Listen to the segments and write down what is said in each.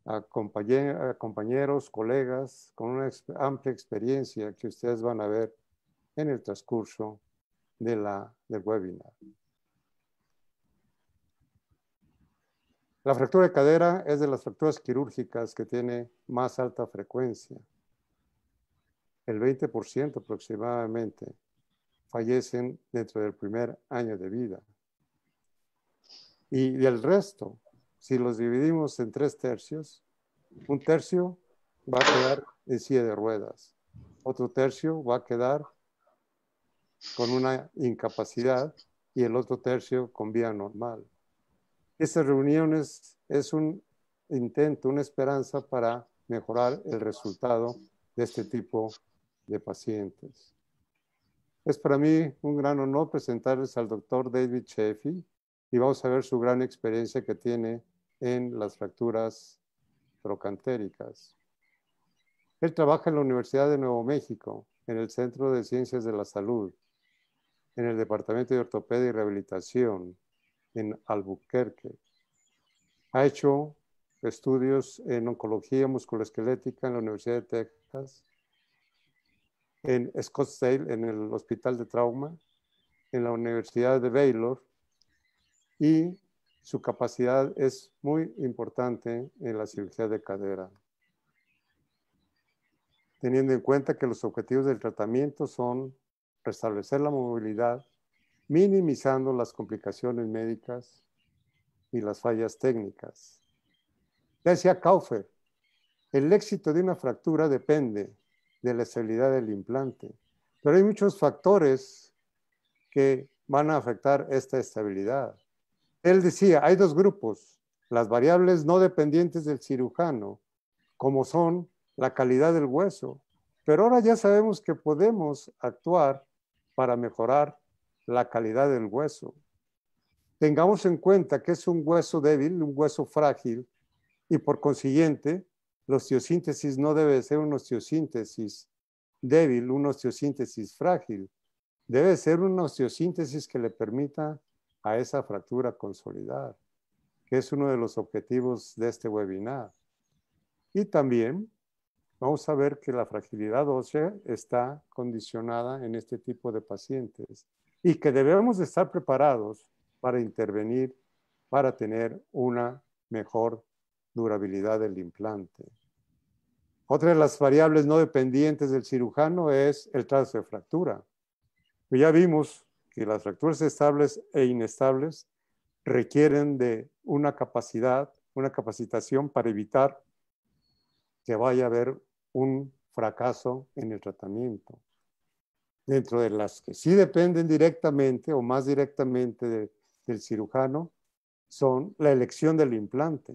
a compañeros, colegas con una amplia experiencia que ustedes van a ver en el transcurso del webinar. La fractura de cadera es de las fracturas quirúrgicas que tiene más alta frecuencia. El 20% aproximadamente fallecen dentro del primer año de vida. Y el resto, si los dividimos en 3/3, un tercio va a quedar en silla de ruedas, otro tercio va a quedar con una incapacidad y el otro tercio con vía normal. Estas reuniones es un intento, una esperanza para mejorar el resultado de este tipo de pacientes. Es para mí un gran honor presentarles al doctor David Sheffield y vamos a ver su gran experiencia que tiene en las fracturas trocantéricas. Él trabaja en la Universidad de Nuevo México, en el Centro de Ciencias de la Salud, en el Departamento de Ortopedia y Rehabilitación, en Albuquerque. Ha hecho estudios en oncología musculoesquelética en la Universidad de Texas, en Scottsdale, en el Hospital de Trauma, en la Universidad de Baylor, y su capacidad es muy importante en la cirugía de cadera. Teniendo en cuenta que los objetivos del tratamiento son restablecer la movilidad, minimizando las complicaciones médicas y las fallas técnicas. Ya decía Kaufer, el éxito de una fractura depende de la estabilidad del implante, pero hay muchos factores que van a afectar esta estabilidad. Él decía, hay dos grupos, las variables no dependientes del cirujano, como son la calidad del hueso, pero ahora ya sabemos que podemos actuar para mejorar la calidad del hueso. Tengamos en cuenta que es un hueso débil, un hueso frágil, y por consiguiente, la osteosíntesis no debe ser una osteosíntesis débil, una osteosíntesis frágil. Debe ser una osteosíntesis que le permita a esa fractura consolidar, que es uno de los objetivos de este webinar. Y también vamos a ver que la fragilidad ósea está condicionada en este tipo de pacientes y que debemos de estar preparados para intervenir para tener una mejor durabilidad del implante. Otra de las variables no dependientes del cirujano es el trazo de fractura. Ya vimos que las fracturas estables e inestables requieren de una capacidad, una capacitación para evitar que vaya a haber un fracaso en el tratamiento. Dentro de las que sí dependen directamente o más directamente del cirujano son la elección del implante.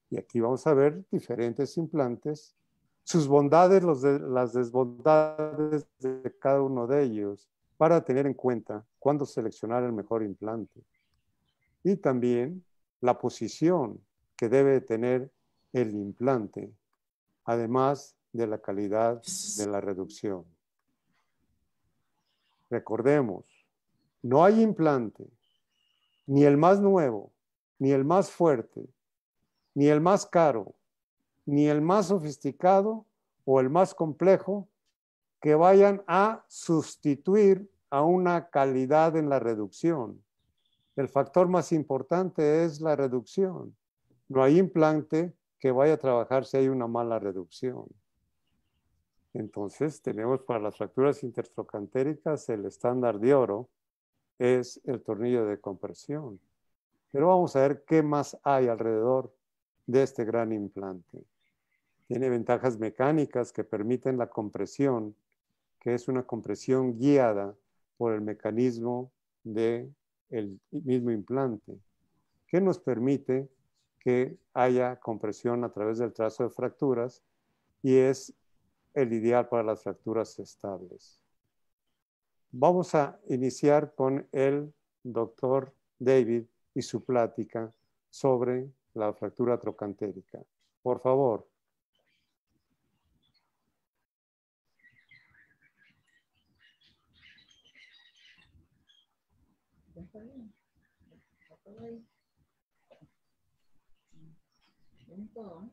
Y aquí vamos a ver diferentes implantes, sus bondades, las desbondades de cada uno de ellos, para tener en cuenta cuándo seleccionar el mejor implante. Y también la posición que debe tener el implante, además de la calidad de la reducción. Recordemos, no hay implante, ni el más nuevo, ni el más fuerte, ni el más caro, ni el más sofisticado o el más complejo que vayan a sustituir a una calidad en la reducción. El factor más importante es la reducción. No hay implante que vaya a trabajar si hay una mala reducción. Entonces, tenemos para las fracturas intertrocantéricas el estándar de oro es el tornillo de compresión. Pero vamos a ver qué más hay alrededor de este gran implante. Tiene ventajas mecánicas que permiten la compresión, que es una compresión guiada por el mecanismo del mismo implante, que nos permite que haya compresión a través del trazo de fracturas y es el ideal para las fracturas estables. Vamos a iniciar con el doctor David y su plática sobre la fractura trocantérica. Por favor. Está bien. Está todo ahí. Bien todo, ¿no?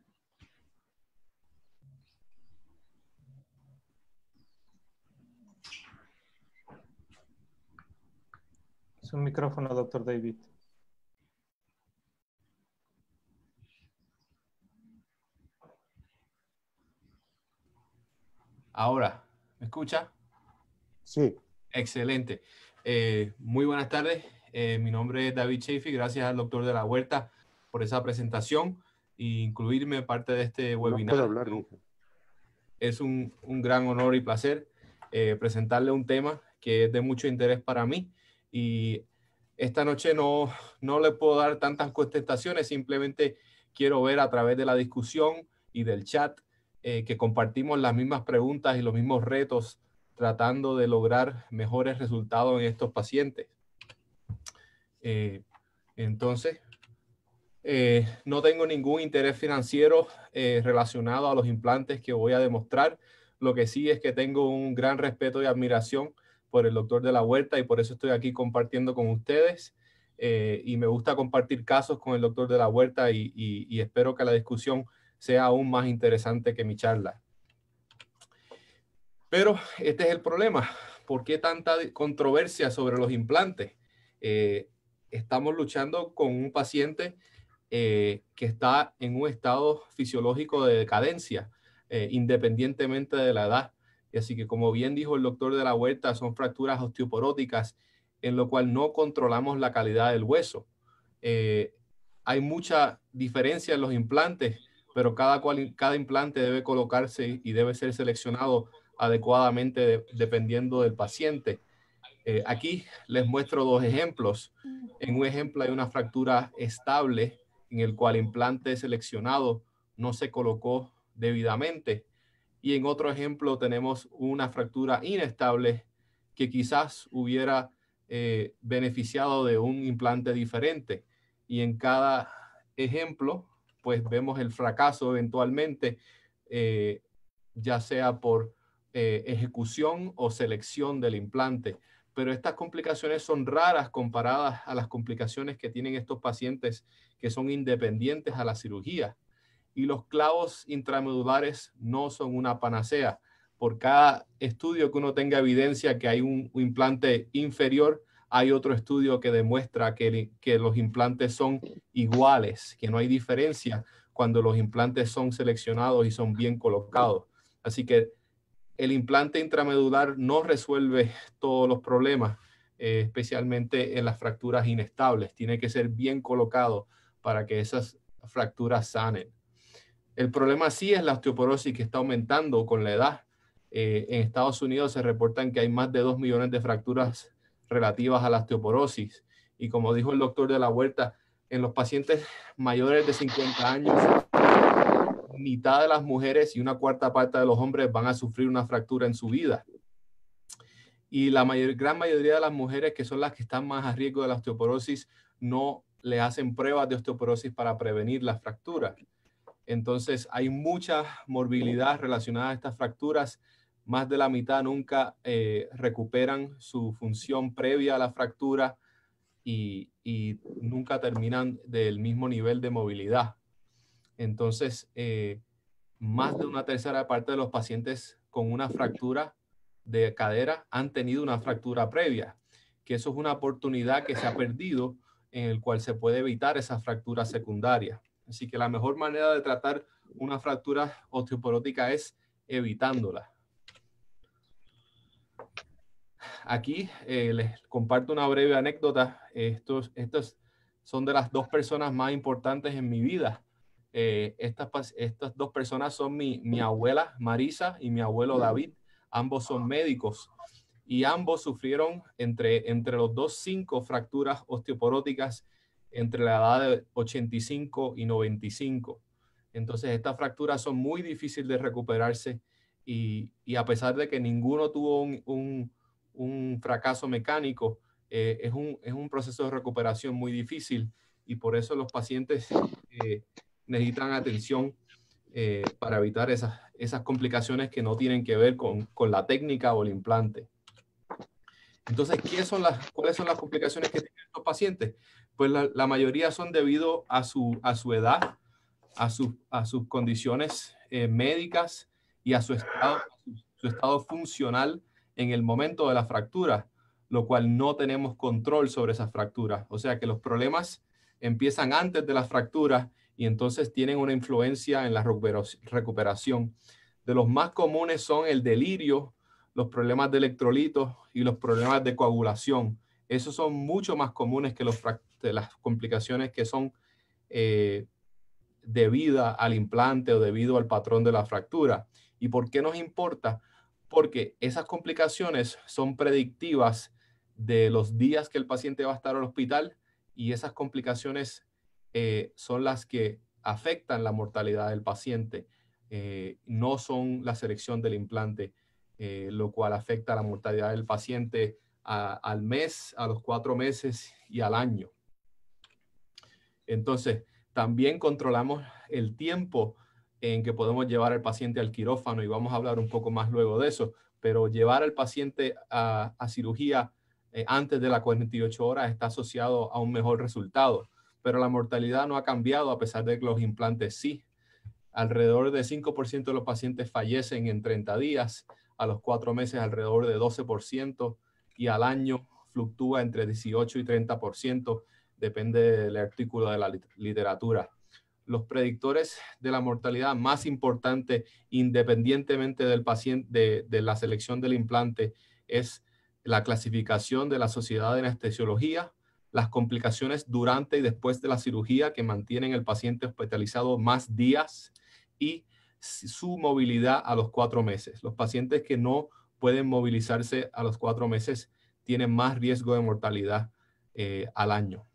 Su micrófono, doctor David. Ahora, ¿me escucha? Sí. Excelente. Muy buenas tardes. Mi nombre es David Chafee. Gracias al doctor de la Huerta por esa presentación e incluirme parte de este No webinar. puedo hablar, hija. Es un gran honor y placer presentarle un tema que es de mucho interés para mí. Y esta noche no le puedo dar tantas contestaciones, simplemente quiero ver a través de la discusión y del chat que compartimos las mismas preguntas y los mismos retos tratando de lograr mejores resultados en estos pacientes. Entonces, no tengo ningún interés financiero relacionado a los implantes que voy a demostrar. Lo que sí es que tengo un gran respeto y admiración por el doctor de la Huerta y por eso estoy aquí compartiendo con ustedes. Y me gusta compartir casos con el doctor de la Huerta y espero que la discusión sea aún más interesante que mi charla. Pero este es el problema. ¿Por qué tanta controversia sobre los implantes? Estamos luchando con un paciente que está en un estado fisiológico de decadencia, independientemente de la edad. Y así que, como bien dijo el doctor de la Huerta, son fracturas osteoporóticas en lo cual no controlamos la calidad del hueso. Hay mucha diferencia en los implantes, pero cada implante debe colocarse y debe ser seleccionado adecuadamente dependiendo del paciente. Aquí les muestro dos ejemplos. En un ejemplo hay una fractura estable en el cual el implante seleccionado no se colocó debidamente. Y en otro ejemplo tenemos una fractura inestable que quizás hubiera beneficiado de un implante diferente. Y en cada ejemplo, pues vemos el fracaso eventualmente, ya sea por ejecución o selección del implante. Pero estas complicaciones son raras comparadas a las complicaciones que tienen estos pacientes que son independientes a la cirugía. Y los clavos intramedulares no son una panacea. Por cada estudio que uno tenga evidencia que hay un implante inferior, hay otro estudio que demuestra que los implantes son iguales, que no hay diferencia cuando los implantes son seleccionados y son bien colocados. Así que el implante intramedular no resuelve todos los problemas, especialmente en las fracturas inestables. Tiene que ser bien colocado para que esas fracturas sanen. El problema sí es la osteoporosis que está aumentando con la edad. En Estados Unidos se reportan que hay más de 2 millones de fracturas relativas a la osteoporosis. Y como dijo el doctor de la Huerta, en los pacientes mayores de 50 años, mitad de las mujeres y una cuarta parte de los hombres van a sufrir una fractura en su vida. Y la gran mayoría de las mujeres, que son las que están más a riesgo de la osteoporosis, no le hacen pruebas de osteoporosis para prevenir la fractura. Entonces hay mucha morbilidad relacionada a estas fracturas. Más de la mitad nunca recuperan su función previa a la fractura y nunca terminan del mismo nivel de movilidad. Entonces, más de una tercera parte de los pacientes con una fractura de cadera han tenido una fractura previa, que eso es una oportunidad que se ha perdido en el cual se puede evitar esa fractura secundaria. Así que la mejor manera de tratar una fractura osteoporótica es evitándola. Aquí les comparto una breve anécdota. Estos son de las dos personas más importantes en mi vida. Estas dos personas son mi abuela Marisa y mi abuelo David. Ambos son médicos y ambos sufrieron entre los dos 5 fracturas osteoporóticas entre la edad de 85 y 95. Entonces estas fracturas son muy difíciles de recuperarse y a pesar de que ninguno tuvo un fracaso mecánico, es un proceso de recuperación muy difícil y por eso los pacientes necesitan atención para evitar esas complicaciones que no tienen que ver con la técnica o el implante. Entonces, ¿cuáles son las complicaciones que tienen estos pacientes? Pues la mayoría son debido a su edad, a sus condiciones médicas y a su estado funcional en el momento de la fractura. lo cual no tenemos control sobre esas fracturas. O sea que los problemas empiezan antes de las fracturas y entonces tienen una influencia en la recuperación. De los más comunes son el delirio, los problemas de electrolitos y los problemas de coagulación. Esos son mucho más comunes que de las complicaciones que son debido al implante o debido al patrón de la fractura. ¿Y por qué nos importa? Porque esas complicaciones son predictivas de los días que el paciente va a estar al hospital y esas complicaciones son las que afectan la mortalidad del paciente. No son la selección del implante, lo cual afecta la mortalidad del paciente al mes, a los 4 meses y al año. Entonces, también controlamos el tiempo en que podemos llevar al paciente al quirófano y vamos a hablar un poco más luego de eso, pero llevar al paciente a cirugía antes de las 48 horas está asociado a un mejor resultado, pero la mortalidad no ha cambiado a pesar de que los implantes sí. Alrededor de 5% de los pacientes fallecen en 30 días, a los 4 meses alrededor de 12% y al año fluctúa entre 18 y 30%, depende del artículo de la literatura. Los predictores de la mortalidad más importantes, independientemente del paciente, de la selección del implante, es la clasificación de la Sociedad de Anestesiología, las complicaciones durante y después de la cirugía que mantienen al paciente hospitalizado más días y su movilidad a los 4 meses. Los pacientes que no pueden movilizarse a los 4 meses tienen más riesgo de mortalidad al año.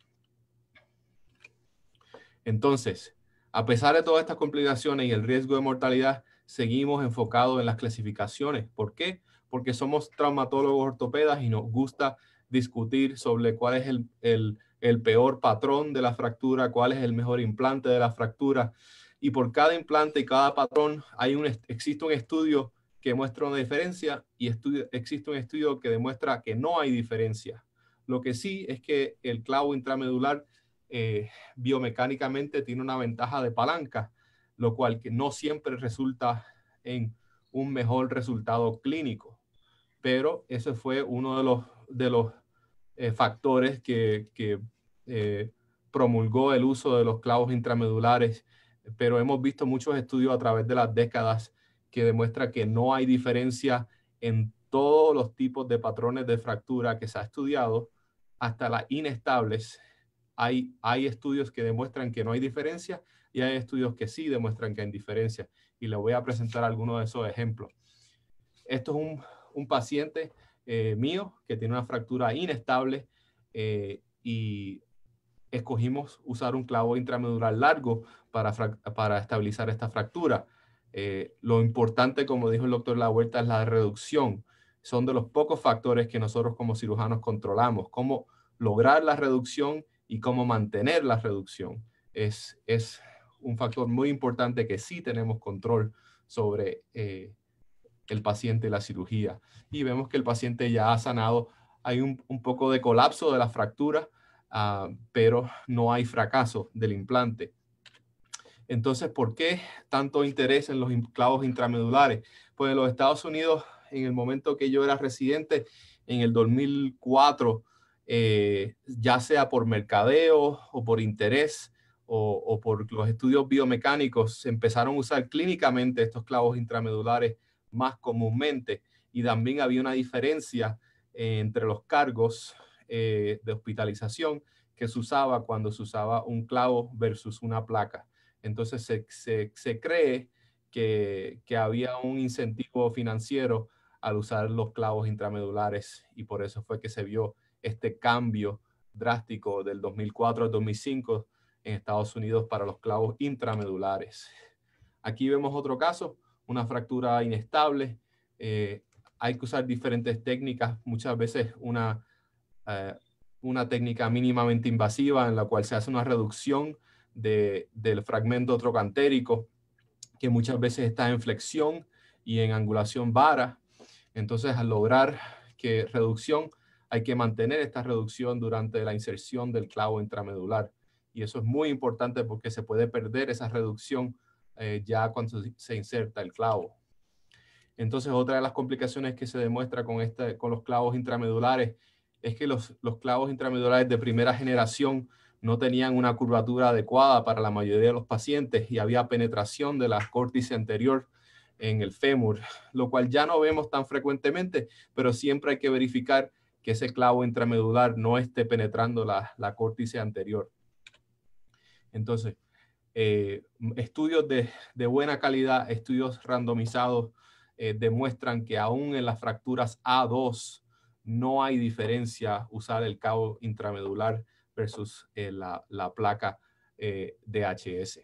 Entonces, a pesar de todas estas complicaciones y el riesgo de mortalidad, seguimos enfocados en las clasificaciones. ¿Por qué? Porque somos traumatólogos ortopedas y nos gusta discutir sobre cuál es el peor patrón de la fractura, cuál es el mejor implante de la fractura. Y por cada implante y cada patrón existe un estudio que muestra una diferencia y existe un estudio que demuestra que no hay diferencia. Lo que sí es que el clavo intramedular biomecánicamente tiene una ventaja de palanca, lo cual que no siempre resulta en un mejor resultado clínico. Pero ese fue uno de los factores que promulgó el uso de los clavos intramedulares. Pero hemos visto muchos estudios a través de las décadas que demuestran que no hay diferencia en todos los tipos de patrones de fractura que se ha estudiado, hasta las inestables. Hay estudios que demuestran que no hay diferencia y hay estudios que sí demuestran que hay diferencia. Y les voy a presentar algunos de esos ejemplos. Esto es un paciente mío que tiene una fractura inestable y escogimos usar un clavo intramedular largo para estabilizar esta fractura. Lo importante, como dijo el doctor La Huerta, es la reducción. Son de los pocos factores que nosotros como cirujanos controlamos. Cómo lograr la reducción y cómo mantener la reducción. Es un factor muy importante que sí tenemos control sobre el paciente y la cirugía. Y vemos que el paciente ya ha sanado. Hay un poco de colapso de la fractura, pero no hay fracaso del implante. Entonces, ¿por qué tanto interés en los clavos intramedulares? Pues en los Estados Unidos, en el momento que yo era residente, en el 2004, ya sea por mercadeo o por interés o por los estudios biomecánicos, se empezaron a usar clínicamente estos clavos intramedulares más comúnmente. Y también había una diferencia entre los cargos de hospitalización que se usaba cuando se usaba un clavo versus una placa. Entonces se cree que había un incentivo financiero al usar los clavos intramedulares y por eso fue que se vio este cambio drástico del 2004 al 2005 en Estados Unidos para los clavos intramedulares. Aquí vemos otro caso, una fractura inestable. Hay que usar diferentes técnicas, muchas veces una técnica mínimamente invasiva en la cual se hace una reducción del fragmento trocantérico que muchas veces está en flexión y en angulación vara. Entonces, al lograr reducción, hay que mantener esta reducción durante la inserción del clavo intramedular. Y eso es muy importante porque se puede perder esa reducción ya cuando se inserta el clavo. Entonces, otra de las complicaciones que se demuestra con los clavos intramedulares es que los clavos intramedulares de primera generación no tenían una curvatura adecuada para la mayoría de los pacientes y había penetración de la córtice anterior en el fémur, lo cual ya no vemos tan frecuentemente, pero siempre hay que verificar que ese clavo intramedular no esté penetrando la córtice anterior. Entonces, estudios de buena calidad, estudios randomizados, demuestran que aún en las fracturas A2 no hay diferencia usar el cabo intramedular versus la placa DHS.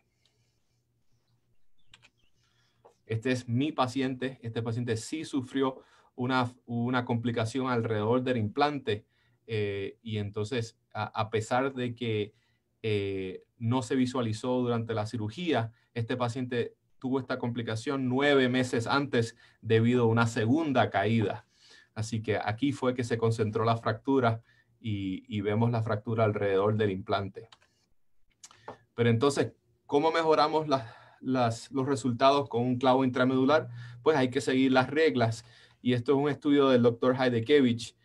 Este es mi paciente. Este paciente sí sufrió una complicación alrededor del implante y entonces a pesar de que no se visualizó durante la cirugía, este paciente tuvo esta complicación 9 meses antes debido a una segunda caída. Así que aquí fue que se concentró la fractura y vemos la fractura alrededor del implante. Pero entonces, ¿cómo mejoramos los resultados con un clavo intramedular? Pues hay que seguir las reglas. Y esto es un estudio del doctor Heidekevich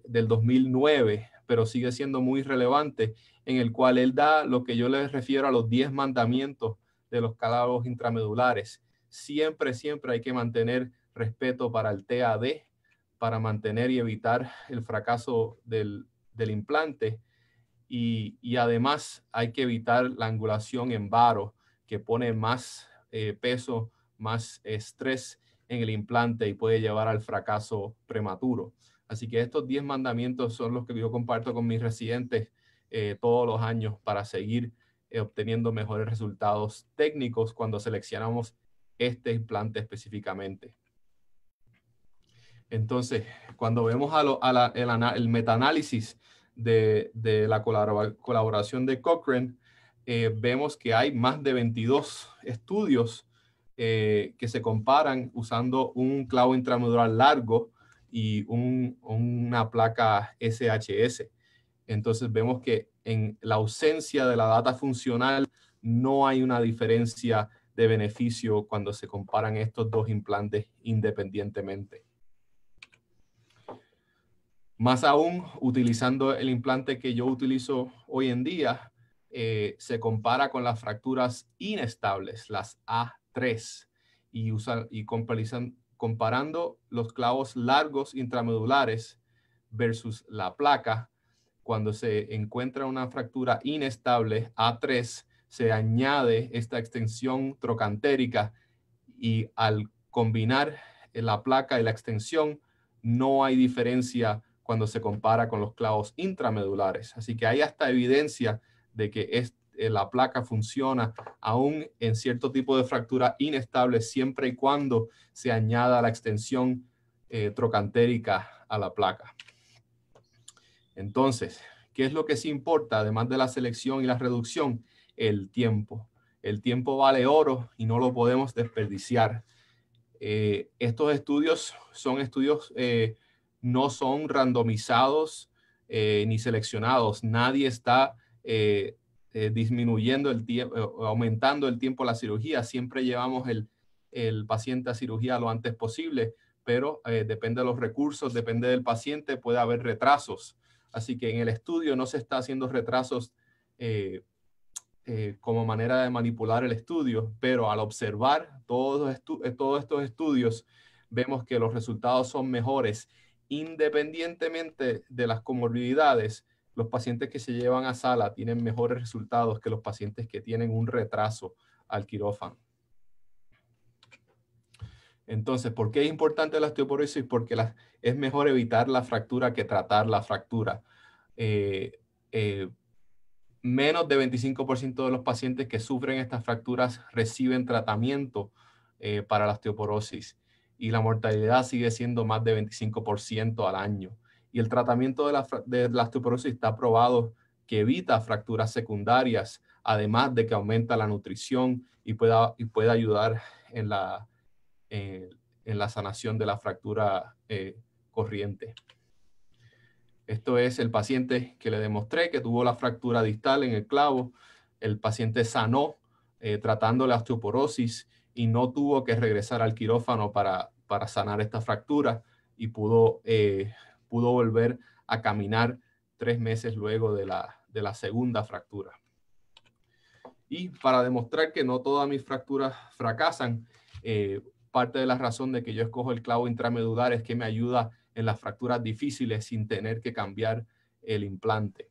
del 2009, pero sigue siendo muy relevante, en el cual él da lo que yo les refiero a los 10 mandamientos de los clavos intramedulares. Siempre, siempre hay que mantener respeto para el TAD, para mantener y evitar el fracaso del implante. Y además hay que evitar la angulación en varo, que pone más peso, más estrés en el implante y puede llevar al fracaso prematuro. Así que estos 10 mandamientos son los que yo comparto con mis residentes todos los años para seguir obteniendo mejores resultados técnicos cuando seleccionamos este implante específicamente. Entonces, cuando vemos el metaanálisis de la colaboración de Cochrane, vemos que hay más de 22 estudios que se comparan usando un clavo intramedular largo y una placa SHS. Entonces vemos que en la ausencia de la data funcional no hay una diferencia de beneficio cuando se comparan estos dos implantes independientemente. Más aún, utilizando el implante que yo utilizo hoy en día, se compara con las fracturas inestables, las A3, y comparando los clavos largos intramedulares versus la placa. Cuando se encuentra una fractura inestable, A3, se añade esta extensión trocantérica y al combinar la placa y la extensión, no hay diferencia cuando se compara con los clavos intramedulares. Así que hay hasta evidencia de que la placa funciona aún en cierto tipo de fractura inestable siempre y cuando se añada la extensión trocantérica a la placa. Entonces, ¿qué es lo que sí importa, además de la selección y la reducción? El tiempo. El tiempo vale oro y no lo podemos desperdiciar. Estos estudios son estudios, no son randomizados ni seleccionados. Nadie está disminuyendo el tiempo, aumentando el tiempo de la cirugía. Siempre llevamos el paciente a cirugía lo antes posible, pero depende de los recursos, depende del paciente, puede haber retrasos. Así que en el estudio no se está haciendo retrasos como manera de manipular el estudio, pero al observar todos estos estudios, vemos que los resultados son mejores. Independientemente de las comorbilidades, los pacientes que se llevan a sala tienen mejores resultados que los pacientes que tienen un retraso al quirófano. Entonces, ¿por qué es importante la osteoporosis? Porque es mejor evitar la fractura que tratar la fractura. Menos de 25% de los pacientes que sufren estas fracturas reciben tratamiento para la osteoporosis y la mortalidad sigue siendo más de 25% al año. Y el tratamiento de la osteoporosis está probado que evita fracturas secundarias, además de que aumenta la nutrición y puede ayudar en la sanación de la fractura corriente. Esto es el paciente que le demostré que tuvo la fractura distal en el clavo. El paciente sanó tratando la osteoporosis y no tuvo que regresar al quirófano para sanar esta fractura y pudo volver a caminar 3 meses luego de la segunda fractura. Y para demostrar que no todas mis fracturas fracasan, parte de la razón de que yo escojo el clavo intramedular es que me ayuda en las fracturas difíciles sin tener que cambiar el implante.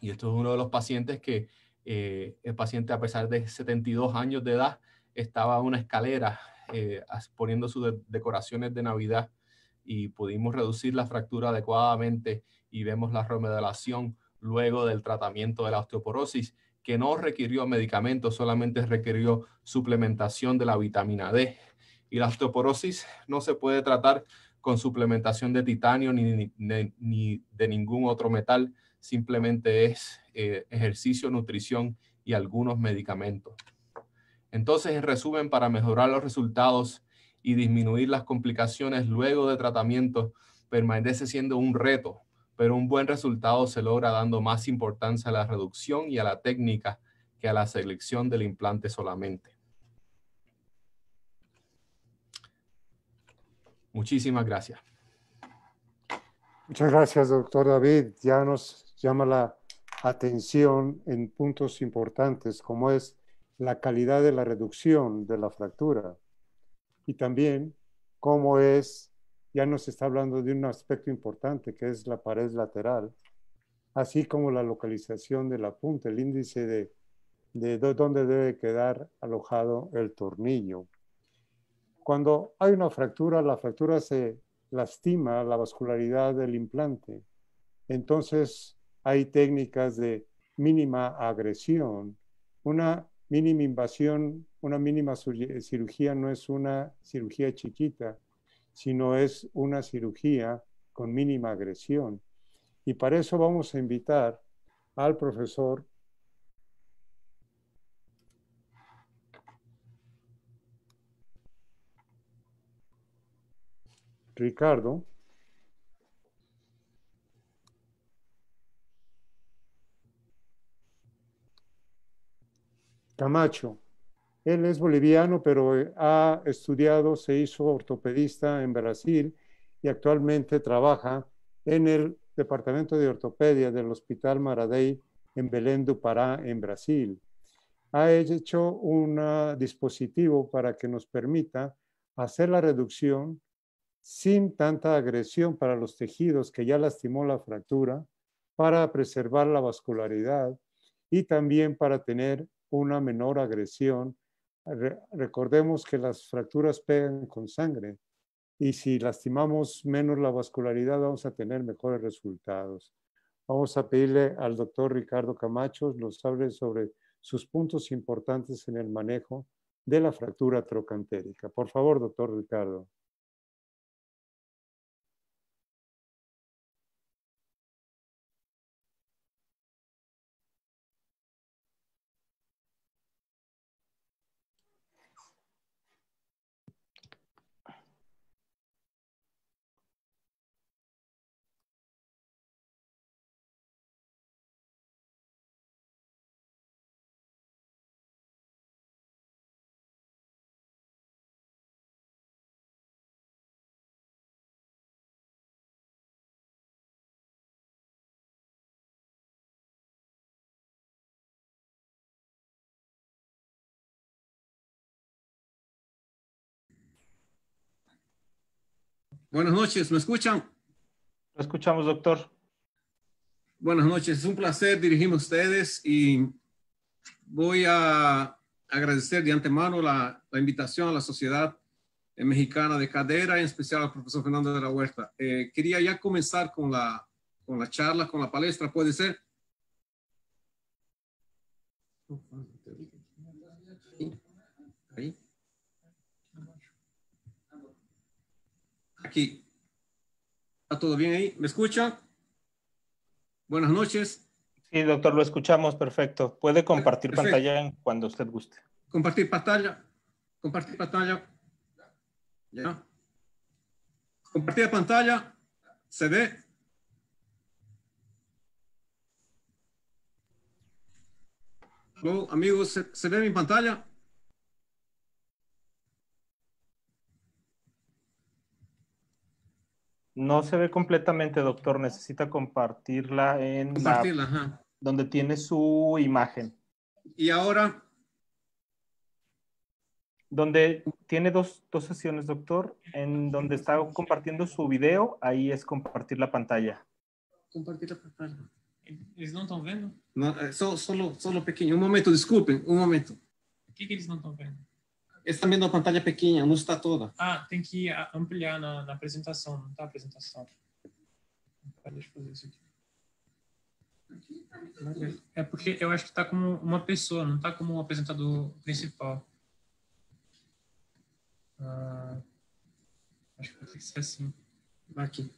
Y esto es uno de los pacientes que el paciente, a pesar de 72 años de edad, estaba a una escalera poniendo sus decoraciones de Navidad, y pudimos reducir la fractura adecuadamente y vemos la remodelación luego del tratamiento de la osteoporosis, que no requirió medicamentos, solamente requirió suplementación de la vitamina D. Y la osteoporosis no se puede tratar con suplementación de titanio ni de ningún otro metal, simplemente es ejercicio, nutrición y algunos medicamentos. Entonces, en resumen, para mejorar los resultados y disminuir las complicaciones luego de tratamiento, permanece siendo un reto, pero un buen resultado se logra dando más importancia a la reducción y a la técnica que a la selección del implante solamente. Muchísimas gracias. Muchas gracias, doctor David. Ya nos llama la atención en puntos importantes, como es la calidad de la reducción de la fractura y también cómo es, ya nos está hablando de un aspecto importante que es la pared lateral, así como la localización de la punta, el índice de dónde debe quedar alojado el tornillo. Cuando hay una fractura, la fractura se lastima la vascularidad del implante. Entonces hay técnicas de mínima agresión. Una mínima invasión, una mínima cirugía no es una cirugía chiquita, sino es una cirugía con mínima agresión. Y para eso vamos a invitar al profesor Ricardo Camacho. Él es boliviano, pero ha estudiado, se hizo ortopedista en Brasil y actualmente trabaja en el Departamento de Ortopedia del Hospital Maradei en Belém do Pará, en Brasil. Ha hecho un dispositivo para que nos permita hacer la reducción sin tanta agresión para los tejidos que ya lastimó la fractura, para preservar la vascularidad y también para tener una menor agresión. Recordemos que las fracturas pegan con sangre y si lastimamos menos la vascularidad vamos a tener mejores resultados. Vamos a pedirle al doctor Ricardo Camacho nos hable sobre sus puntos importantes en el manejo de la fractura trocantérica. Por favor, doctor Ricardo. Buenas noches, ¿me escuchan? Lo escuchamos, doctor. Buenas noches, es un placer dirigirme a ustedes y voy a agradecer de antemano la invitación a la Sociedad Mexicana de Cadera, en especial al profesor Fernando de la Huerta. Quería ya comenzar con la charla, con la palestra, ¿puede ser? Ahí. Aquí. ¿Está todo bien ahí? ¿Me escuchan? Buenas noches. Sí, doctor, lo escuchamos perfecto. Puede compartir Perfecto. pantalla cuando usted guste. Compartir pantalla. Compartir pantalla. Ya. Compartir pantalla. ¿Se ve? Hello, amigos, ¿se ve mi pantalla? No se ve completamente, doctor. Necesita compartirla en Compartirla, ajá. donde tiene su imagen. Y ahora, Donde tiene dos sesiones, doctor. En donde está compartiendo su video, ahí es compartir la pantalla. compartir la pantalla. Eles não estão vendo? No, solo pequeño. Un momento, disculpen, un momento. O que eles não estão vendo? Están viendo a pantalla pequeña, no está toda. Ah, tem que ampliar na apresentação, não tá a apresentação. Deixa eu fazer isso aqui. É porque eu acho que tá como uma pessoa, não tá como um apresentador principal. Acho que vai ter que ser assim. Aqui.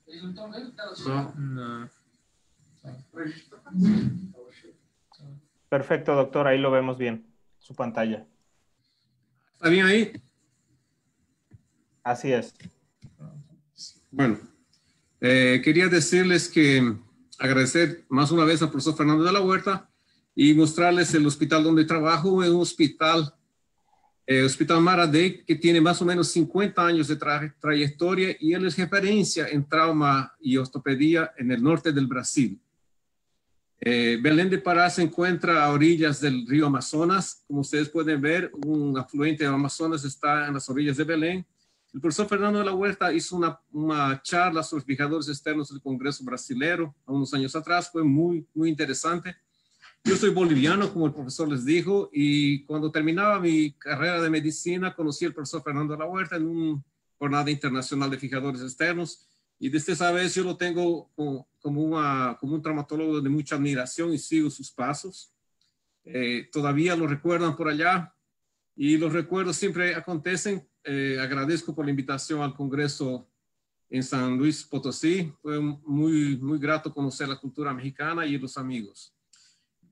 Eles não estão vendo? No. Não. Perfecto, doctor. Ahí lo vemos bien. Su pantalla. ¿Está bien ahí? Así es. Bueno, quería decirles que agradecer más una vez al profesor Fernando de la Huerta y mostrarles el hospital donde trabajo. Es un hospital, Hospital Maradei, que tiene más o menos 50 años de trayectoria y él es referencia en trauma y ortopedia en el norte del Brasil. Belém de Pará se encuentra a orillas del río Amazonas. Como ustedes pueden ver, un afluente del Amazonas está en las orillas de Belém. El profesor Fernando de la Huerta hizo una charla sobre fijadores externos del Congreso Brasilero a unos años atrás. Fue muy interesante. Yo soy boliviano, como el profesor les dijo, y cuando terminaba mi carrera de medicina, conocí al profesor Fernando de la Huerta en una jornada internacional de fijadores externos. Y desde esa vez yo lo tengo como un traumatólogo de mucha admiración y sigo sus pasos. Todavía lo recuerdan por allá y los recuerdos siempre acontecen. Agradezco por la invitación al Congreso en San Luis Potosí. Fue muy grato conocer la cultura mexicana y los amigos.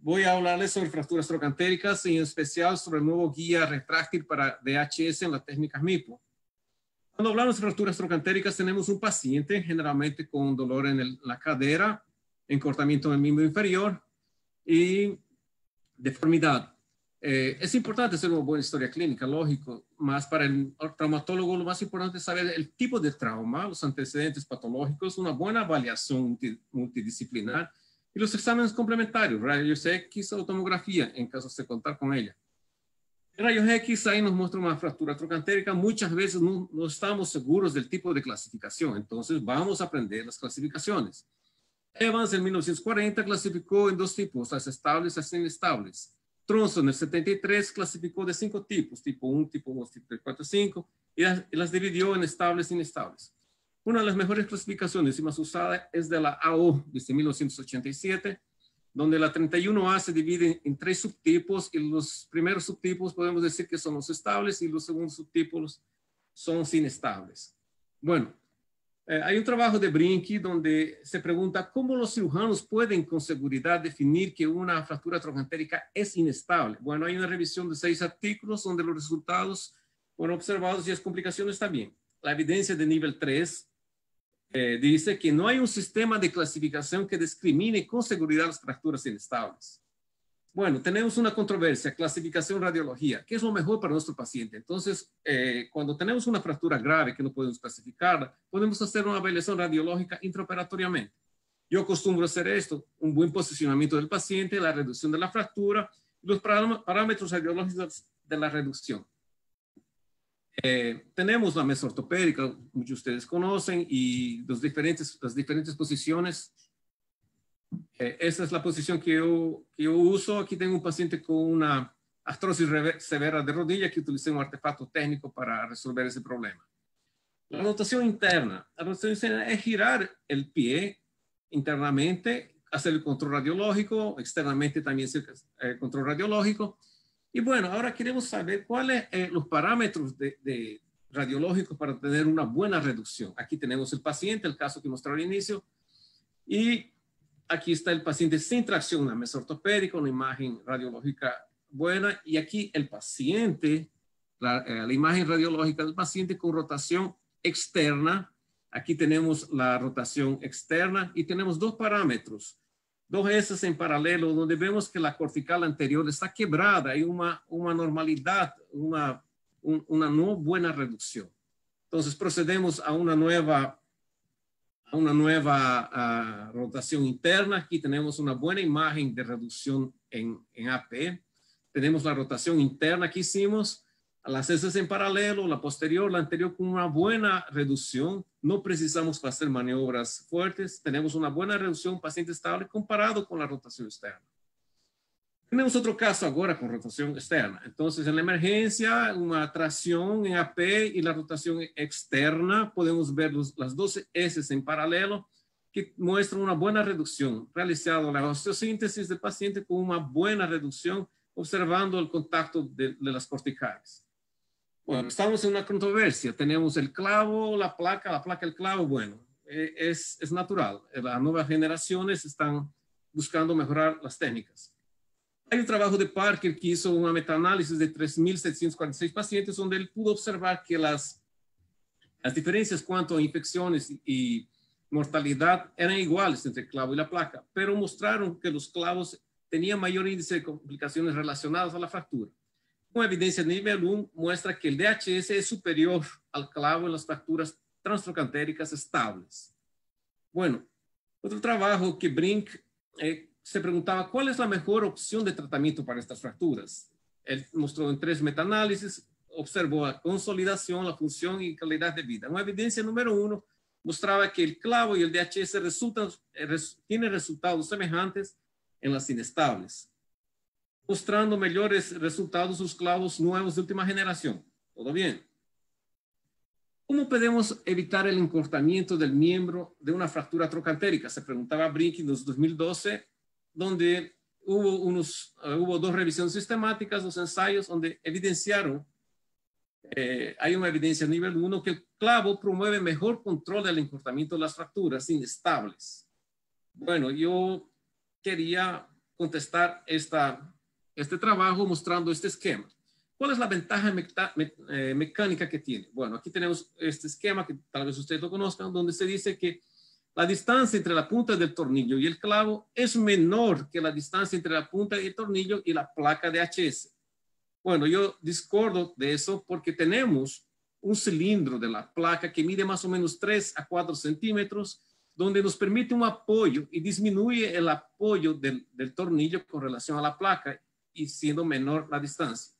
Voy a hablarles sobre fracturas trocantéricas y en especial sobre el nuevo guía retráctil para DHS en las técnicas MIPO. Cuando hablamos de fracturas trocantéricas, tenemos un paciente generalmente con dolor en la cadera, encortamiento del miembro inferior y deformidad. Es importante hacer una buena historia clínica, lógico, más para el traumatólogo lo más importante es saber el tipo de trauma, los antecedentes patológicos, una buena avaliación multidisciplinar y los exámenes complementarios, rayos X o tomografía en caso de contar con ella. Rayos X ahí nos muestra una fractura trocantérica. Muchas veces no estamos seguros del tipo de clasificación, entonces vamos a aprender las clasificaciones. Evans en 1940 clasificó en dos tipos, las estables y las inestables. Tronson en el 73 clasificó de 5 tipos, tipo 1, tipo 2, tipo 3, 4, 5, y las dividió en estables e inestables. Una de las mejores clasificaciones y más usada es de la AO desde 1987, donde la 31A se divide en 3 subtipos y los primeros subtipos podemos decir que son los estables y los segundos subtipos son inestables. Bueno, hay un trabajo de Brinke donde se pregunta cómo los cirujanos pueden con seguridad definir que una fractura troncantérica es inestable. Bueno, hay una revisión de 6 artículos donde los resultados fueron observados y las complicaciones también. La evidencia de nivel 3 dice que no hay un sistema de clasificación que discrimine con seguridad las fracturas inestables. Bueno, tenemos una controversia, clasificación radiología. ¿Qué es lo mejor para nuestro paciente? Entonces, cuando tenemos una fractura grave que no podemos clasificarla, podemos hacer una evaluación radiológica intraoperatoriamente. Yo acostumbro hacer esto, un buen posicionamiento del paciente, la reducción de la fractura, y los parámetros radiológicos de la reducción. Tenemos la mesa ortopédica, muchos de ustedes conocen, y las diferentes posiciones. Esta es la posición que yo uso. Aquí tengo un paciente con una artrosis severa de rodilla que utilicé un artefacto técnico para resolver ese problema. La rotación interna. La rotación interna es girar el pie internamente, hacer el control radiológico, externamente también hacer el control radiológico. Y bueno, ahora queremos saber cuáles son los parámetros de radiológicos para tener una buena reducción. Aquí tenemos el paciente, el caso que mostré al inicio, y aquí está el paciente sin tracción, una mesa ortopédica, una imagen radiológica buena, y aquí el paciente, la imagen radiológica del paciente con rotación externa. Aquí tenemos la rotación externa y tenemos 2 parámetros. 2 ejes en paralelo, donde vemos que la cortical anterior está quebrada, hay una normalidad, una no buena reducción. Entonces procedemos a una nueva rotación interna. Aquí tenemos una buena imagen de reducción en AP. Tenemos la rotación interna que hicimos, las heces en paralelo, la posterior, la anterior con una buena reducción. No precisamos hacer maniobras fuertes. Tenemos una buena reducción, paciente estable comparado con la rotación externa. Tenemos otro caso ahora con rotación externa. Entonces, en la emergencia, una tracción en AP y la rotación externa, podemos ver las 12 heces en paralelo que muestran una buena reducción. Realizado la osteosíntesis del paciente con una buena reducción, observando el contacto de las corticales. Bueno, estamos en una controversia. Tenemos el clavo, la placa, el clavo. Bueno, es natural. Las nuevas generaciones están buscando mejorar las técnicas. Hay un trabajo de Parker que hizo una metaanálisis de 3.746 pacientes donde él pudo observar que las diferencias cuanto a infecciones y mortalidad eran iguales entre el clavo y la placa, pero mostraron que los clavos tenían mayor índice de complicaciones relacionadas a la fractura. Una evidencia de nivel 1 muestra que el DHS es superior al clavo en las fracturas transtroncantéricas estables. Bueno, otro trabajo que Brink se preguntaba cuál es la mejor opción de tratamiento para estas fracturas. Él mostró en 3 metaanálisis, observó la consolidación, la función y calidad de vida. Una evidencia número 1 mostraba que el clavo y el DHS tienen resultados semejantes en las inestables, mostrando mejores resultados los clavos nuevos de última generación. ¿Todo bien? ¿Cómo podemos evitar el encortamiento del miembro de una fractura troncantérica? Se preguntaba Brink en 2012, donde hubo 2 revisiones sistemáticas, 2 ensayos, donde evidenciaron, hay una evidencia nivel 1, que el clavo promueve mejor control del encortamiento de las fracturas inestables. Bueno, yo quería contestar este trabajo mostrando este esquema. ¿Cuál es la ventaja mecánica que tiene? Bueno, aquí tenemos este esquema que tal vez ustedes lo conozcan, donde se dice que la distancia entre la punta del tornillo y el clavo es menor que la distancia entre la punta del tornillo y la placa de HS. Bueno, yo discordo de eso porque tenemos un cilindro de la placa que mide más o menos 3 a 4 centímetros, donde nos permite un apoyo y disminuye el apoyo del tornillo con relación a la placa y siendo menor la distancia.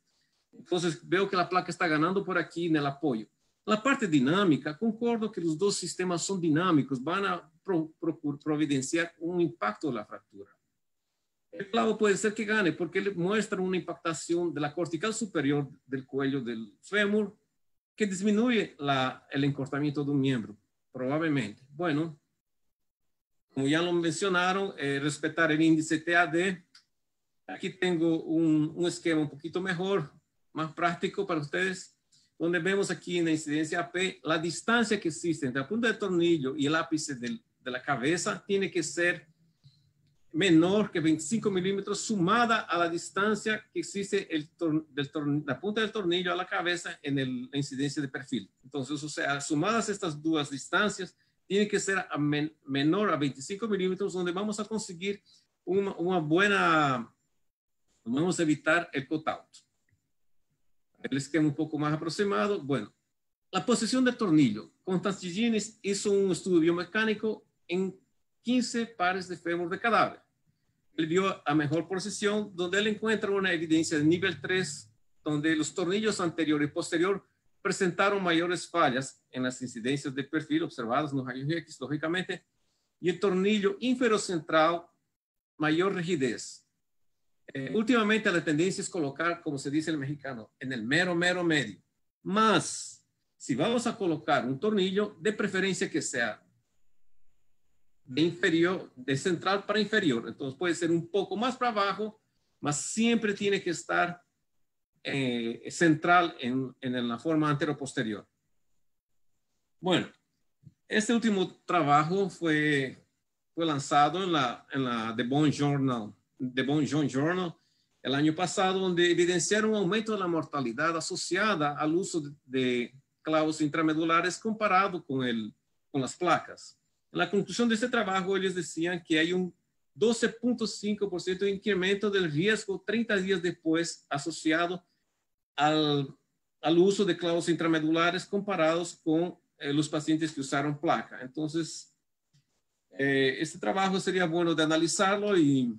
Entonces veo que la placa está ganando por aquí en el apoyo. La parte dinámica, concordo que los 2 sistemas son dinámicos, van a providenciar un impacto de la fractura. El clavo puede ser que gane porque le muestra una impactación de la cortical superior del cuello del fémur que disminuye el encortamiento de un miembro, probablemente. Bueno, como ya lo mencionaron, respetar el índice TAD. Aquí tengo un esquema un poquito mejor, más práctico para ustedes, donde vemos aquí en la incidencia AP, la distancia que existe entre la punta del tornillo y el ápice de la cabeza tiene que ser menor que 25 milímetros sumada a la distancia que existe la punta del tornillo a la cabeza en la incidencia de perfil. Entonces, o sea, sumadas estas 2 distancias, tiene que ser menor a 25 milímetros, donde vamos a conseguir vamos a evitar el cutout. El esquema un poco más aproximado. Bueno, la posición del tornillo. Constantinides hizo un estudio biomecánico en 15 pares de fémur de cadáver. Él vio a mejor posición, donde él encuentra una evidencia de nivel 3, donde los tornillos anterior y posterior presentaron mayores fallas en las incidencias de perfil observadas en los rayos X, lógicamente, y el tornillo inferior central, mayor rigidez. Últimamente la tendencia es colocar, como se dice en el mexicano, en el mero medio. Más, si vamos a colocar un tornillo, de preferencia que sea de central para inferior. Entonces puede ser un poco más para abajo, mas siempre tiene que estar central en la forma antero-posterior. Bueno, este último trabajo fue lanzado en la The Bone Journal el año pasado, donde evidenciaron un aumento de la mortalidad asociada al uso de clavos intramedulares comparado con las placas. En la conclusión de este trabajo, ellos decían que hay un 12.5% de incremento del riesgo 30 días después asociado al al uso de clavos intramedulares comparados con los pacientes que usaron placa. Entonces, este trabajo sería bueno de analizarlo y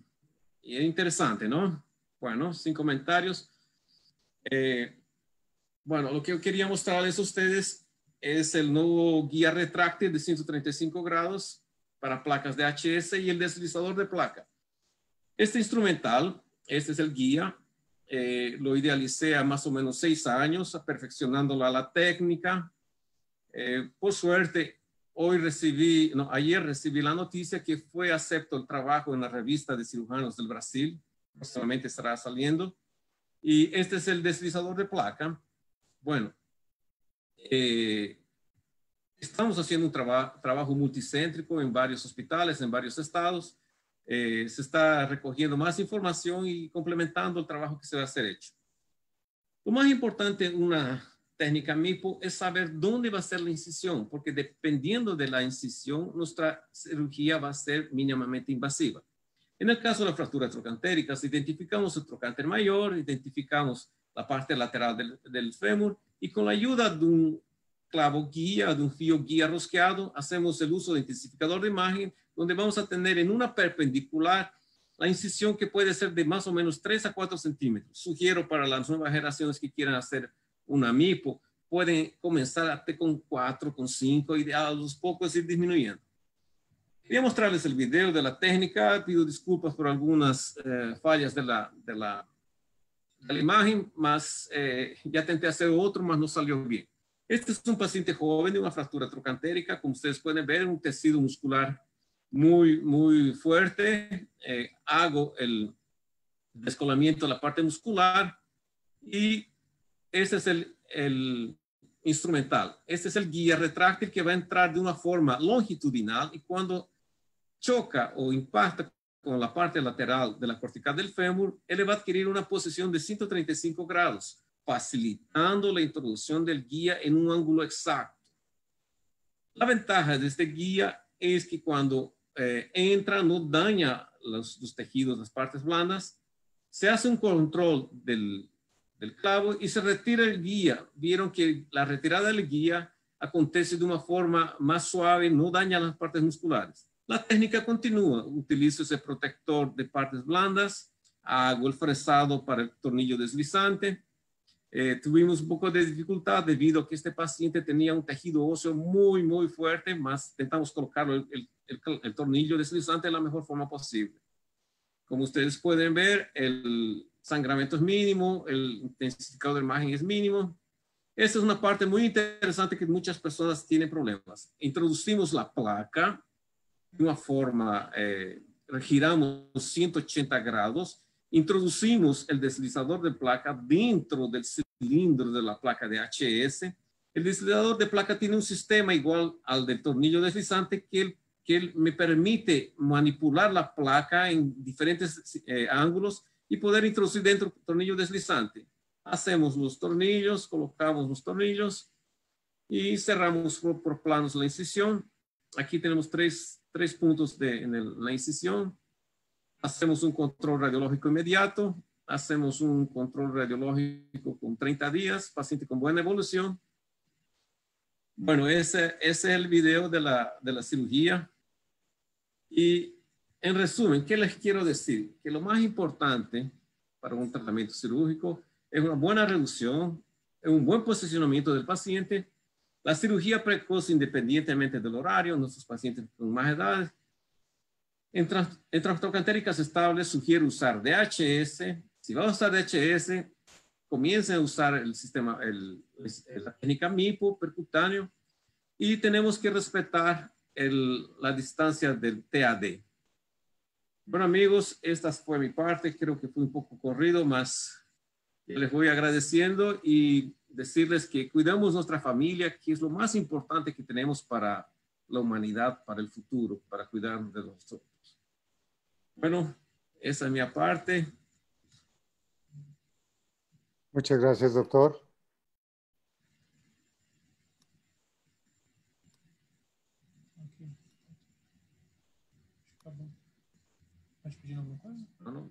es interesante, ¿no? Bueno, sin comentarios. Bueno, lo que yo quería mostrarles a ustedes es el nuevo guía retráctil de 135 grados para placas de HS y el deslizador de placa. Este instrumental, este es el guía, lo idealicé a más o menos 6 años, perfeccionándolo a la técnica. Por suerte, ayer recibí la noticia que fue acepto el trabajo en la revista de cirujanos del Brasil, próximamente estará saliendo, y este es el deslizador de placa. Bueno, estamos haciendo un trabajo multicéntrico en varios hospitales, en varios estados. Se está recogiendo más información y complementando el trabajo que se va a hacer hecho. Lo más importante en una técnica MIPO es saber dónde va a ser la incisión, porque dependiendo de la incisión, nuestra cirugía va a ser mínimamente invasiva. En el caso de las fracturas trocantéricas, identificamos el trocánter mayor, identificamos la parte lateral del fémur y con la ayuda de un clavo guía, de un fío guía rosqueado, hacemos el uso de intensificador de imagen, donde vamos a tener en una perpendicular la incisión que puede ser de más o menos 3 a 4 centímetros. Sugiero para las nuevas generaciones que quieran hacer una MIPO, pueden comenzar con 4, con 5 y a los pocos ir disminuyendo. Quería mostrarles el video de la técnica. Pido disculpas por algunas fallas de la imagen, mas ya intenté hacer otro, mas no salió bien. Este es un paciente joven de una fractura trocantérica. Como ustedes pueden ver, un tejido muscular muy fuerte. Hago el descolamiento de la parte muscular y este es el instrumental. Este es el guía retráctil que va a entrar de una forma longitudinal y cuando choca o impacta con la parte lateral de la cortical del fémur, él va a adquirir una posición de 135 grados, facilitando la introducción del guía en un ángulo exacto. La ventaja de este guía es que cuando entra no daña los tejidos, las partes blandas, se hace un control del clavo y se retira el guía. Vieron que la retirada del guía acontece de una forma más suave, no daña las partes musculares. La técnica continúa. Utilizo ese protector de partes blandas, hago el fresado para el tornillo deslizante. Tuvimos un poco de dificultad debido a que este paciente tenía un tejido óseo muy fuerte, mas intentamos colocarlo el tornillo deslizante de la mejor forma posible. Como ustedes pueden ver, el sangramiento es mínimo, el intensificador de imagen es mínimo. Esta es una parte muy interesante que muchas personas tienen problemas. Introducimos la placa de una forma, giramos 180 grados, introducimos el deslizador de placa dentro del cilindro de la placa de HS. El deslizador de placa tiene un sistema igual al del tornillo deslizante que me permite manipular la placa en diferentes ángulos y poder introducir dentro del tornillo deslizante. Hacemos los tornillos, colocamos los tornillos y cerramos por planos la incisión. Aquí tenemos tres puntos en la incisión. Hacemos un control radiológico inmediato. Hacemos un control radiológico con 30 días, paciente con buena evolución. Bueno, ese es el video de la cirugía. Y en resumen, ¿qué les quiero decir? Que lo más importante para un tratamiento cirúrgico es una buena reducción, es un buen posicionamiento del paciente, la cirugía precoz independientemente del horario, nuestros pacientes con más edades. En trocantéricas estables sugiero usar DHS. Si va a usar DHS, comiencen a usar el sistema, la técnica MIPO percutáneo y tenemos que respetar la distancia del TAD. Bueno amigos, esta fue mi parte, creo que fue un poco corrido, más les voy agradeciendo y decirles que cuidamos nuestra familia, que es lo más importante que tenemos para la humanidad, para el futuro, para cuidarnos de nosotros. Bueno, esa es mi parte. Muchas gracias, doctor. Pode pedir alguma coisa? No.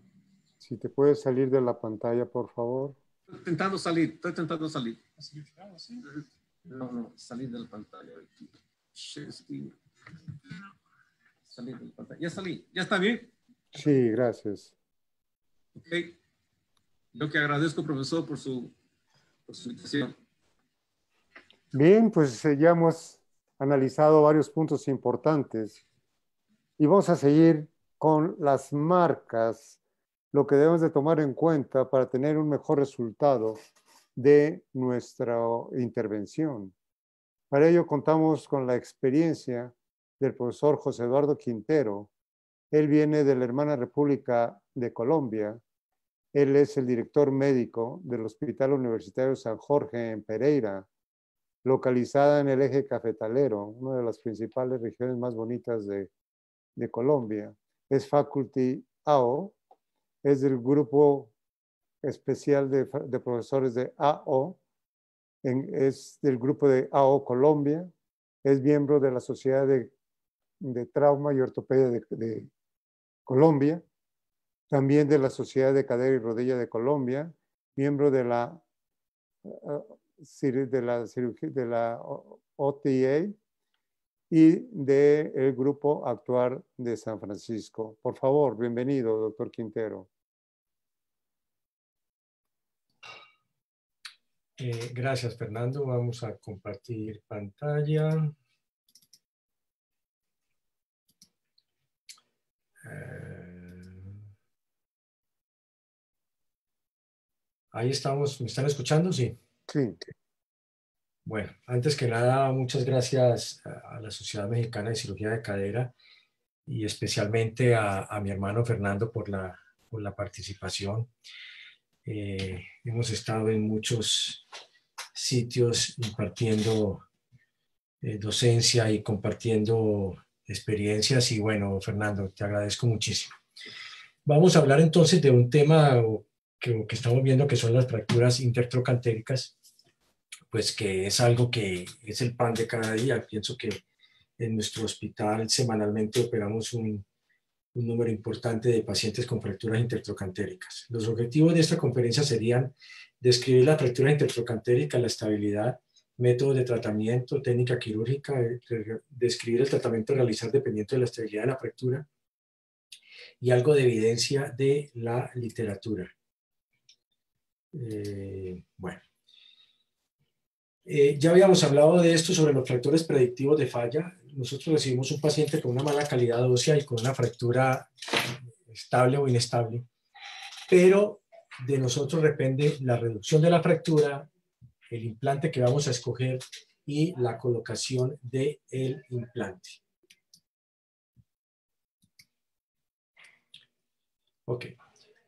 Si te puedes salir de la pantalla, por favor. Estoy tentando salir. Conseguiu tirar assim? No, salir de la pantalla. Share screen. Salir de la pantalla. Ya salí. ¿Ya está bien? Sí, gracias. Ok. Yo que agradezco, profesor, por su invitación. Bien, pues ya hemos analizado varios puntos importantes y vamos a seguir con las marcas, lo que debemos de tomar en cuenta para tener un mejor resultado de nuestra intervención. Para ello contamos con la experiencia del profesor José Eduardo Quintero. Él viene de la hermana República de Colombia. Él es el director médico del Hospital Universitario San Jorge en Pereira, localizada en el eje cafetalero, una de las principales regiones más bonitas de Colombia. Es Faculty AO, es del grupo especial de profesores de AO, es del grupo de AO Colombia, es miembro de la Sociedad de Trauma y Ortopedia de Colombia, también de la Sociedad de Cadera y Rodilla de Colombia, miembro de la OTA y del Grupo Actuar de San Francisco. Por favor, bienvenido, doctor Quintero. Gracias, Fernando. Vamos a compartir pantalla. Ahí estamos. ¿Me están escuchando? Sí. Sí. Bueno, antes que nada, muchas gracias a la Sociedad Mexicana de Cirugía de Cadera y especialmente a mi hermano Fernando por la participación. Hemos estado en muchos sitios impartiendo docencia y compartiendo experiencias y bueno, Fernando, te agradezco muchísimo. Vamos a hablar entonces de un tema que estamos viendo que son las fracturas intertrocantéricas, pues que es algo que es el pan de cada día. Pienso que en nuestro hospital semanalmente operamos un número importante de pacientes con fracturas intertrocantéricas. Los objetivos de esta conferencia serían describir la fractura intertrocantérica, la estabilidad, métodos de tratamiento, técnica quirúrgica, describir el tratamiento a realizar dependiendo de la estabilidad de la fractura y algo de evidencia de la literatura. Bueno. Ya habíamos hablado de esto sobre los factores predictivos de falla. Nosotros recibimos un paciente con una mala calidad ósea y con una fractura estable o inestable, pero de nosotros depende la reducción de la fractura, el implante que vamos a escoger y la colocación del implante. Ok.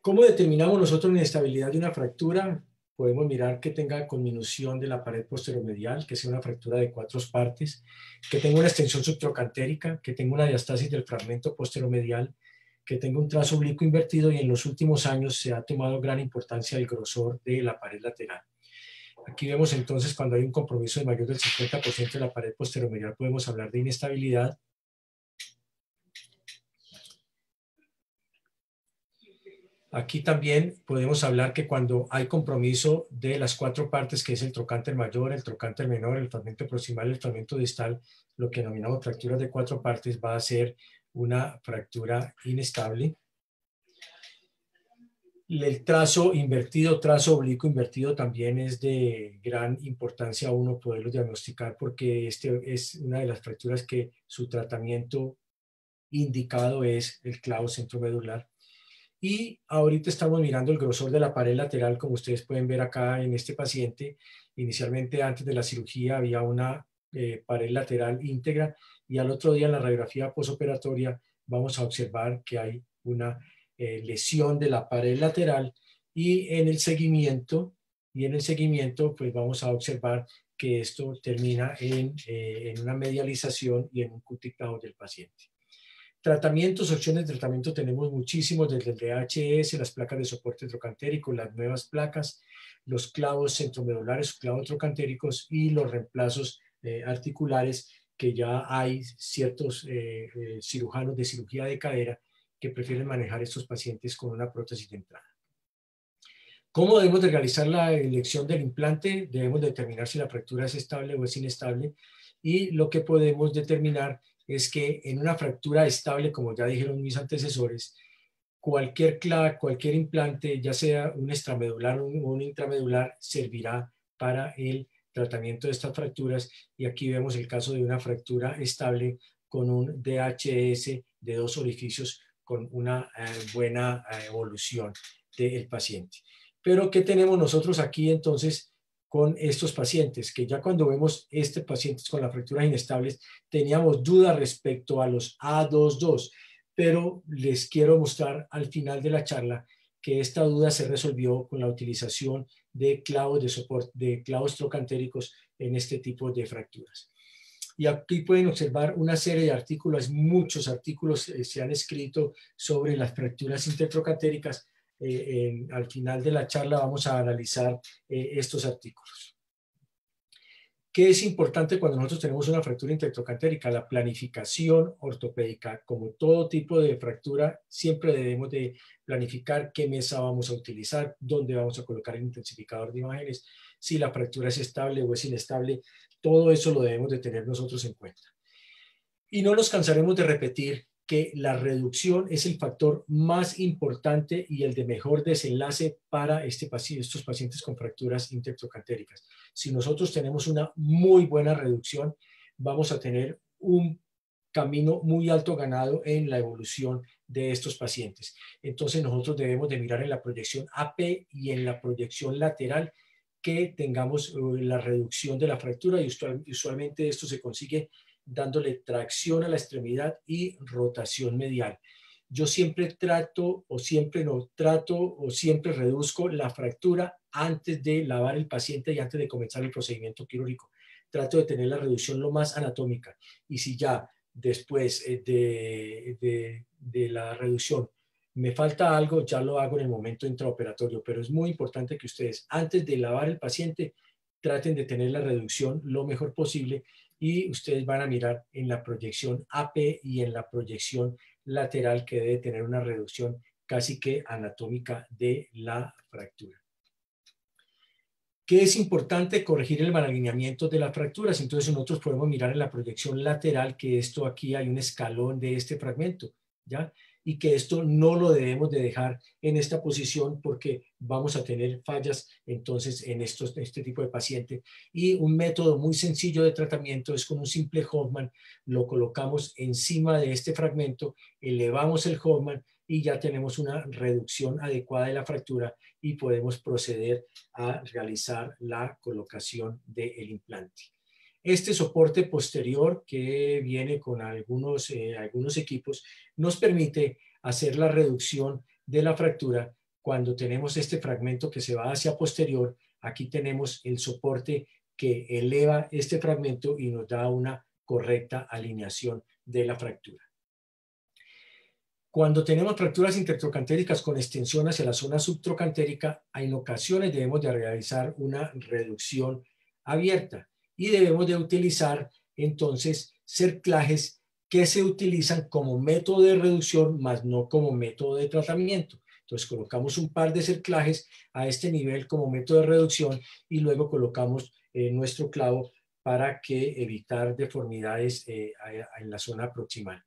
¿Cómo determinamos nosotros la inestabilidad de una fractura? Podemos mirar que tenga conminución de la pared posteromedial, que sea una fractura de 4 partes, que tenga una extensión subtrocantérica, que tenga una diastasis del fragmento posteromedial, que tenga un trazo oblicuo invertido y en los últimos años se ha tomado gran importancia el grosor de la pared lateral. Aquí vemos entonces cuando hay un compromiso de mayor del 50% de la pared posteromedial podemos hablar de inestabilidad. Aquí también podemos hablar que cuando hay compromiso de las 4 partes, que es el trocánter mayor, el trocánter menor, el fragmento proximal y el fragmento distal, lo que denominamos fracturas de 4 partes, va a ser una fractura inestable. El trazo invertido, trazo oblicuo invertido también es de gran importancia a uno poderlo diagnosticar porque este es una de las fracturas que su tratamiento indicado es el clavo centromedular. Y ahorita estamos mirando el grosor de la pared lateral, como ustedes pueden ver acá en este paciente. Inicialmente, antes de la cirugía, había una pared lateral íntegra y al otro día en la radiografía posoperatoria vamos a observar que hay una lesión de la pared lateral y en el seguimiento pues vamos a observar que esto termina en una medialización y en un cuticado del paciente. Tratamientos, opciones de tratamiento tenemos muchísimos, desde el DHS, las placas de soporte trocantérico, las nuevas placas, los clavos centromedulares, clavos trocantéricos y los reemplazos articulares, que ya hay ciertos cirujanos de cirugía de cadera que prefieren manejar estos pacientes con una prótesis de entrada. ¿Cómo debemos de realizar la elección del implante? Debemos determinar si la fractura es estable o es inestable. Y lo que podemos determinar es que en una fractura estable, como ya dijeron mis antecesores, cualquier implante, ya sea un extramedular o un intramedular, servirá para el tratamiento de estas fracturas. Y aquí vemos el caso de una fractura estable con un DHS de 2 orificios con una buena evolución del paciente. Pero ¿qué tenemos nosotros aquí entonces con estos pacientes? Que ya cuando vemos pacientes con las fracturas inestables, teníamos dudas respecto a los A22, pero les quiero mostrar al final de la charla que esta duda se resolvió con la utilización de clavos de soporte, de clavos trocantéricos en este tipo de fracturas. Y aquí pueden observar una serie de artículos, muchos artículos se han escrito sobre las fracturas intertrocantéricas. Al final de la charla vamos a analizar estos artículos. ¿Qué es importante cuando nosotros tenemos una fractura intertrocantérica? La planificación ortopédica. Como todo tipo de fractura, siempre debemos de planificar qué mesa vamos a utilizar, dónde vamos a colocar el intensificador de imágenes, si la fractura es estable o es inestable. Todo eso lo debemos de tener nosotros en cuenta. Y no nos cansaremos de repetir que la reducción es el factor más importante y el de mejor desenlace para estos pacientes con fracturas intertrocantéricas. Si nosotros tenemos una muy buena reducción, vamos a tener un camino muy alto ganado en la evolución de estos pacientes. Entonces nosotros debemos de mirar en la proyección AP y en la proyección lateral que tengamos la reducción de la fractura, y usualmente esto se consigue dándole tracción a la extremidad y rotación medial. Yo siempre siempre reduzco la fractura antes de lavar el paciente y antes de comenzar el procedimiento quirúrgico. Trato de tener la reducción lo más anatómica, y si ya después de la reducción me falta algo, ya lo hago en el momento intraoperatorio, pero es muy importante que ustedes antes de lavar el paciente traten de tener la reducción lo mejor posible, y ustedes van a mirar en la proyección AP y en la proyección lateral que debe tener una reducción casi que anatómica de la fractura. ¿Qué es importante? Corregir el malalineamiento de las fracturas. Entonces nosotros podemos mirar en la proyección lateral que esto aquí hay un escalón de este fragmento, ¿ya? Y que esto no lo debemos de dejar en esta posición porque vamos a tener fallas entonces en este tipo de paciente. Y un método muy sencillo de tratamiento es con un simple Hoffman. Lo colocamos encima de este fragmento, elevamos el Hoffman y ya tenemos una reducción adecuada de la fractura y podemos proceder a realizar la colocación del implante. Este soporte posterior que viene con algunos equipos nos permite hacer la reducción de la fractura cuando tenemos este fragmento que se va hacia posterior. Aquí tenemos el soporte que eleva este fragmento y nos da una correcta alineación de la fractura. Cuando tenemos fracturas intertrocantéricas con extensión hacia la zona subtrocantérica, en ocasiones debemos de realizar una reducción abierta y debemos de utilizar entonces cerclajes que se utilizan como método de reducción, más no como método de tratamiento. Entonces colocamos un par de cerclajes a este nivel como método de reducción y luego colocamos nuestro clavo para evitar deformidades en la zona proximal.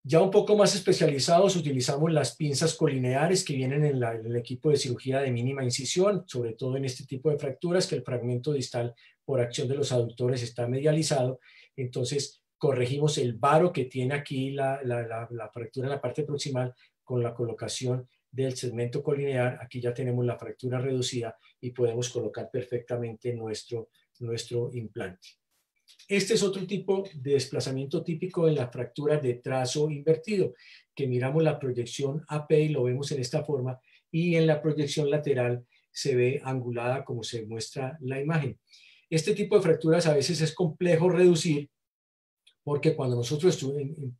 Ya un poco más especializados utilizamos las pinzas colineares que vienen en el equipo de cirugía de mínima incisión, sobre todo en este tipo de fracturas que el fragmento distal por acción de los aductores está medializado. Entonces corregimos el varo que tiene aquí la fractura en la parte proximal con la colocación del segmento colinear. Aquí ya tenemos la fractura reducida y podemos colocar perfectamente nuestro implante. Este es otro tipo de desplazamiento típico en la fractura de trazo invertido, que miramos la proyección AP y lo vemos en esta forma, y en la proyección lateral se ve angulada como se muestra la imagen. Este tipo de fracturas a veces es complejo reducir porque cuando nosotros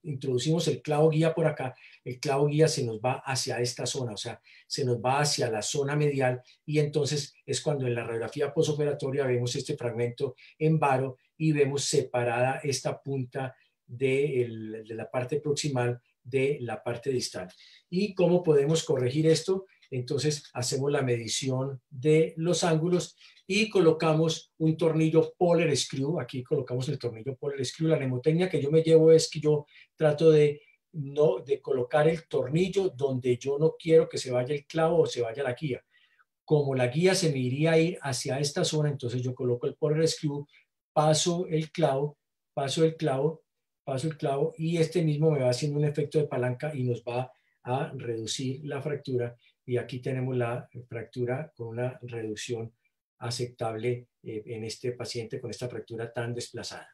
introducimos el clavo guía por acá, el clavo guía se nos va hacia esta zona, o sea, se nos va hacia la zona medial, y entonces es cuando en la radiografía postoperatoria vemos este fragmento en varo y vemos separada esta punta de la parte proximal de la parte distal. ¿Y cómo podemos corregir esto? Entonces hacemos la medición de los ángulos y colocamos un tornillo Poller Screw. Aquí colocamos el tornillo Poller Screw. La mnemotecnia que yo me llevo es que yo trato de colocar el tornillo donde yo no quiero que se vaya el clavo o se vaya la guía. Como la guía se me iría a ir hacia esta zona, entonces yo coloco el Poller Screw, paso el clavo, paso el clavo y este mismo me va haciendo un efecto de palanca y nos va a reducir la fractura. Y aquí tenemos la fractura con una reducción aceptable en este paciente con esta fractura tan desplazada.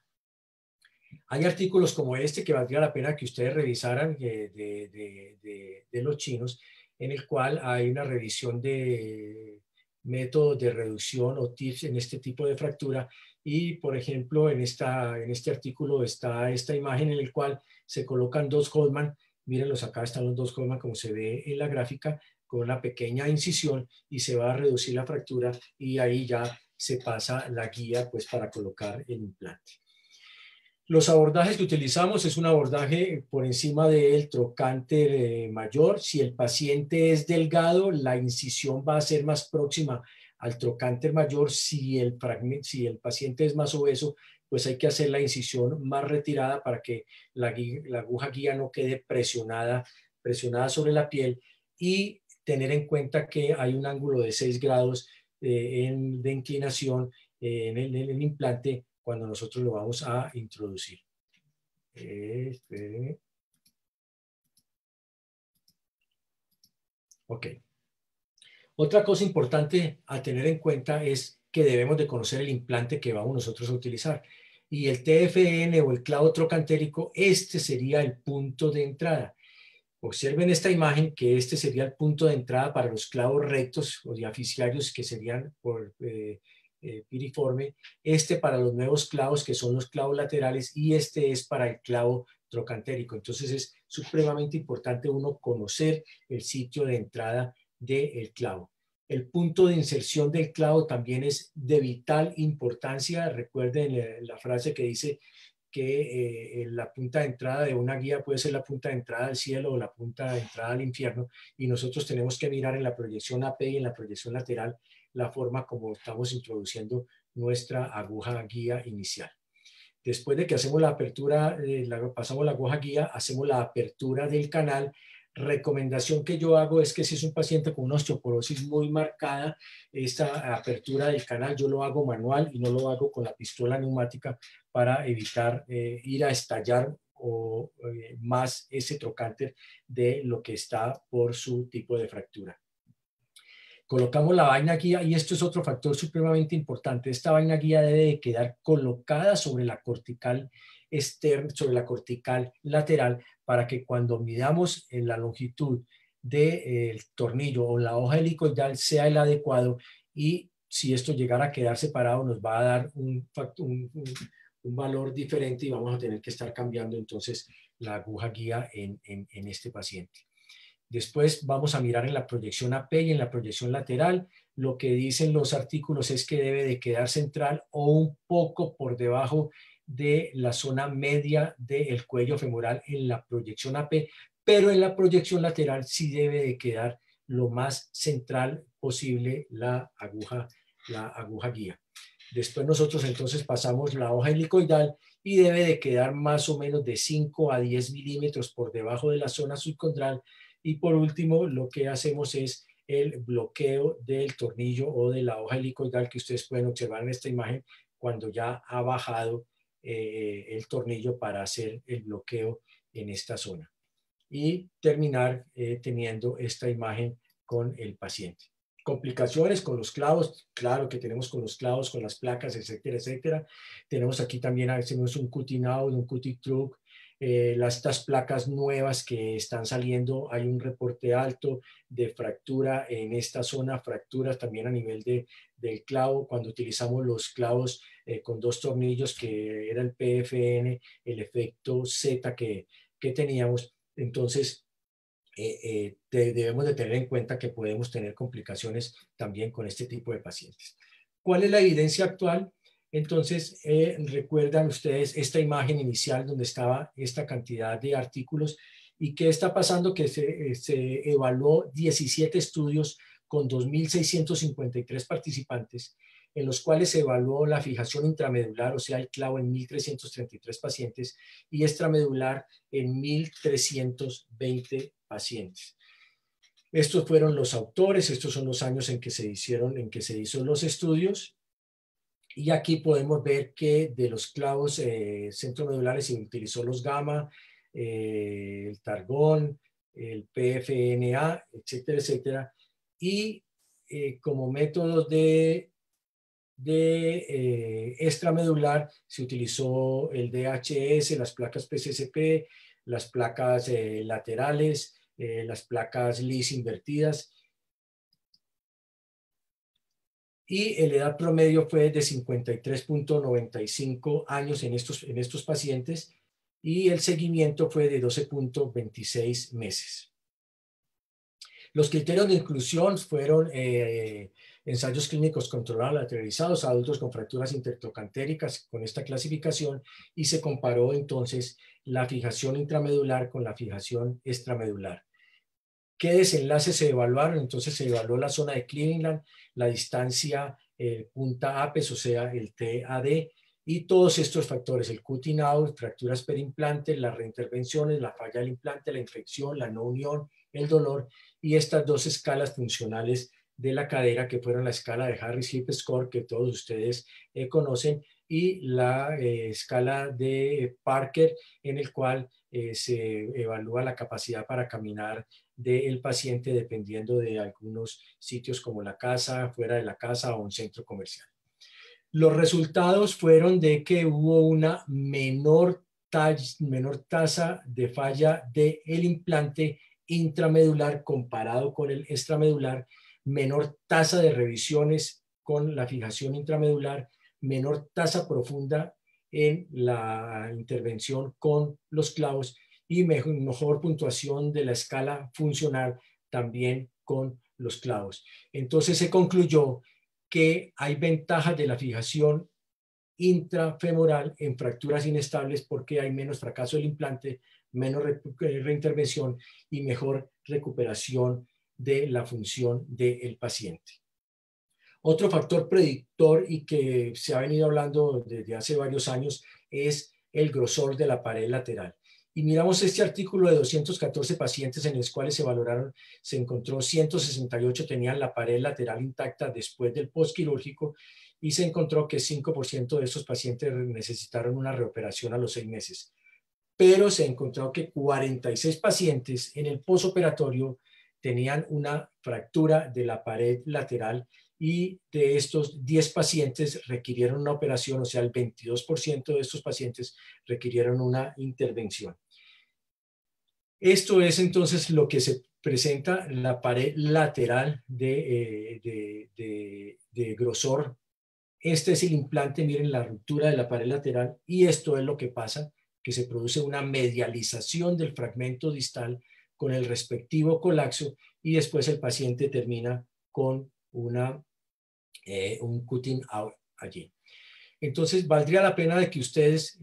Hay artículos como este que valdría la pena que ustedes revisaran de los chinos, en el cual hay una revisión de métodos de reducción o tips en este tipo de fractura. Y, por ejemplo, en este artículo está esta imagen en el cual se colocan dos Holman. Mírenlos, acá están los dos Holman como se ve en la gráfica, con una pequeña incisión y se va a reducir la fractura y ahí ya se pasa la guía pues para colocar el implante. Los abordajes que utilizamos es un abordaje por encima del trocánter mayor. Si el paciente es delgado, la incisión va a ser más próxima al trocánter mayor. Si el paciente es más obeso, pues hay que hacer la incisión más retirada para que la aguja guía no quede presionada sobre la piel, y tener en cuenta que hay un ángulo de 6 grados de inclinación en el implante cuando nosotros lo vamos a introducir. Ok. Otra cosa importante a tener en cuenta es que debemos de conocer el implante que vamos nosotros a utilizar. Y el TFN o el clavo trocantérico, este sería el punto de entrada. Observen esta imagen que este sería el punto de entrada para los clavos rectos o diaficiarios que serían por piriforme, este para los nuevos clavos que son los clavos laterales y este es para el clavo trocantérico. Entonces es supremamente importante uno conocer el sitio de entrada del clavo. El punto de inserción del clavo también es de vital importancia. Recuerden la frase que dice que la punta de entrada de una guía puede ser la punta de entrada al cielo o la punta de entrada al infierno, y nosotros tenemos que mirar en la proyección AP y en la proyección lateral la forma como estamos introduciendo nuestra aguja guía inicial. Después de que hacemos la apertura, pasamos la aguja guía, hacemos la apertura del canal. Recomendación que yo hago es que si es un paciente con una osteoporosis muy marcada, esta apertura del canal yo lo hago manual y no lo hago con la pistola neumática para evitar ir a estallar más ese trocánter de lo que está por su tipo de fractura. Colocamos la vaina guía y esto es otro factor supremamente importante. Esta vaina guía debe de quedar colocada sobre la cortical externa, sobre la cortical lateral, para que cuando midamos en la longitud del tornillo o la hoja helicoidal sea el adecuado, y si esto llegara a quedar separado nos va a dar un valor diferente y vamos a tener que estar cambiando entonces la aguja guía en este paciente. Después vamos a mirar en la proyección AP y en la proyección lateral. Lo que dicen los artículos es que debe de quedar central o un poco por debajo de la zona media del cuello femoral en la proyección AP, pero en la proyección lateral sí debe de quedar lo más central posible la aguja guía. Después nosotros entonces pasamos la hoja helicoidal y debe de quedar más o menos de 5 a 10 milímetros por debajo de la zona subcondral. Y por último, lo que hacemos es el bloqueo del tornillo o de la hoja helicoidal, que ustedes pueden observar en esta imagen cuando ya ha bajado el tornillo para hacer el bloqueo en esta zona. Y terminar teniendo esta imagen con el paciente. Complicaciones con los clavos, claro que tenemos con los clavos, con las placas, etcétera, etcétera. Tenemos aquí también, hacemos un cutting out, un cutting truck. Estas placas nuevas que están saliendo, hay un reporte alto de fractura en esta zona, fracturas también a nivel del clavo. Cuando utilizamos los clavos con 2 tornillos, que era el PFN, el efecto Z que teníamos, entonces debemos de tener en cuenta que podemos tener complicaciones también con este tipo de pacientes. ¿Cuál es la evidencia actual? Entonces, recuerdan ustedes esta imagen inicial donde estaba esta cantidad de artículos. ¿Y qué está pasando? Que se evaluó 17 estudios con 2.653 participantes, en los cuales se evaluó la fijación intramedular, o sea, el clavo en 1.333 pacientes y extramedular en 1.320 pacientes. Estos fueron los autores, estos son los años en que se hizo los estudios. Y aquí podemos ver que de los clavos centromedulares se utilizó los gamma, el targón, el PFNA, etcétera, etcétera. Y como métodos de extramedular se utilizó el DHS, las placas PCSP, las placas laterales, las placas LIS invertidas. Y la edad promedio fue de 53.95 años en estos pacientes y el seguimiento fue de 12.26 meses. Los criterios de inclusión fueron ensayos clínicos controlados lateralizados, adultos con fracturas intertrocantéricas con esta clasificación, y se comparó entonces la fijación intramedular con la fijación extramedular. ¿Qué desenlaces se evaluaron? Entonces se evaluó la zona de Cleveland, la distancia punta APES, o sea, el TAD, y todos estos factores, el cutting out, fracturas perimplantes, las reintervenciones, la falla del implante, la infección, la no unión, el dolor, y estas dos escalas funcionales de la cadera, que fueron la escala de Harris Hip Score, que todos ustedes conocen, y la escala de Parker, en el cual se evalúa la capacidad para caminar del paciente dependiendo de algunos sitios como la casa, fuera de la casa o un centro comercial. Los resultados fueron de que hubo una menor tasa de falla del implante intramedular comparado con el extramedular, menor tasa de revisiones con la fijación intramedular, menor tasa profunda en la intervención con los clavos y mejor puntuación de la escala funcional también con los clavos. Entonces se concluyó que hay ventajas de la fijación intrafemoral en fracturas inestables porque hay menos fracaso del implante, menos reintervención y mejor recuperación de la función del paciente. Otro factor predictor y que se ha venido hablando desde hace varios años es el grosor de la pared lateral. Y miramos este artículo de 214 pacientes en los cuales se valoraron, se encontró 168 tenían la pared lateral intacta después del postquirúrgico y se encontró que 5% de esos pacientes necesitaron una reoperación a los 6 meses. Pero se encontró que 46 pacientes en el posoperatorio tenían una fractura de la pared lateral y de estos 10 pacientes requirieron una operación, o sea, el 22% de estos pacientes requirieron una intervención. Esto es entonces lo que se presenta la pared lateral de grosor. Este es el implante, miren la ruptura de la pared lateral y esto es lo que pasa, que se produce una medialización del fragmento distal con el respectivo colapso y después el paciente termina con un cutting out allí. Entonces, valdría la pena de que ustedes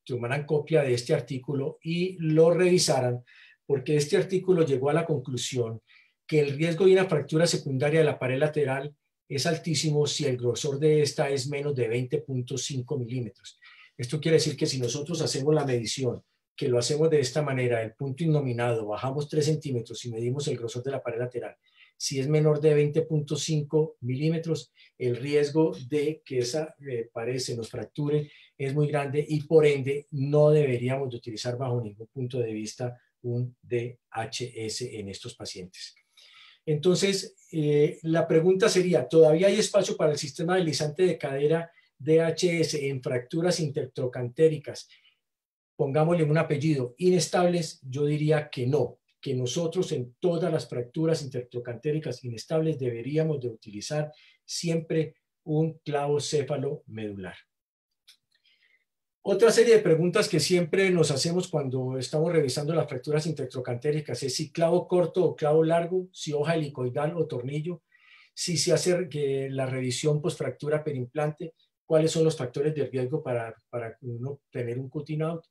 tomaran copia de este artículo y lo revisaran, porque este artículo llegó a la conclusión que el riesgo de una fractura secundaria de la pared lateral es altísimo si el grosor de esta es menos de 20.5 milímetros. Esto quiere decir que si nosotros hacemos la medición, que lo hacemos de esta manera, el punto innominado, bajamos 3 centímetros y medimos el grosor de la pared lateral, si es menor de 20.5 milímetros, el riesgo de que esa pared se nos fracture es muy grande y por ende no deberíamos de utilizar bajo ningún punto de vista un DHS en estos pacientes. Entonces, la pregunta sería, ¿todavía hay espacio para el sistema deslizante de cadera DHS en fracturas intertrocantéricas? Pongámosle un apellido, inestables. Yo diría que no, que nosotros en todas las fracturas intertrocantéricas inestables deberíamos de utilizar siempre un clavo céfalo-medular. Otra serie de preguntas que siempre nos hacemos cuando estamos revisando las fracturas intertrocantéricas es si clavo corto o clavo largo, si hoja helicoidal o tornillo, si se hace la revisión postfractura perimplante, cuáles son los factores de riesgo para uno tener un cutting out.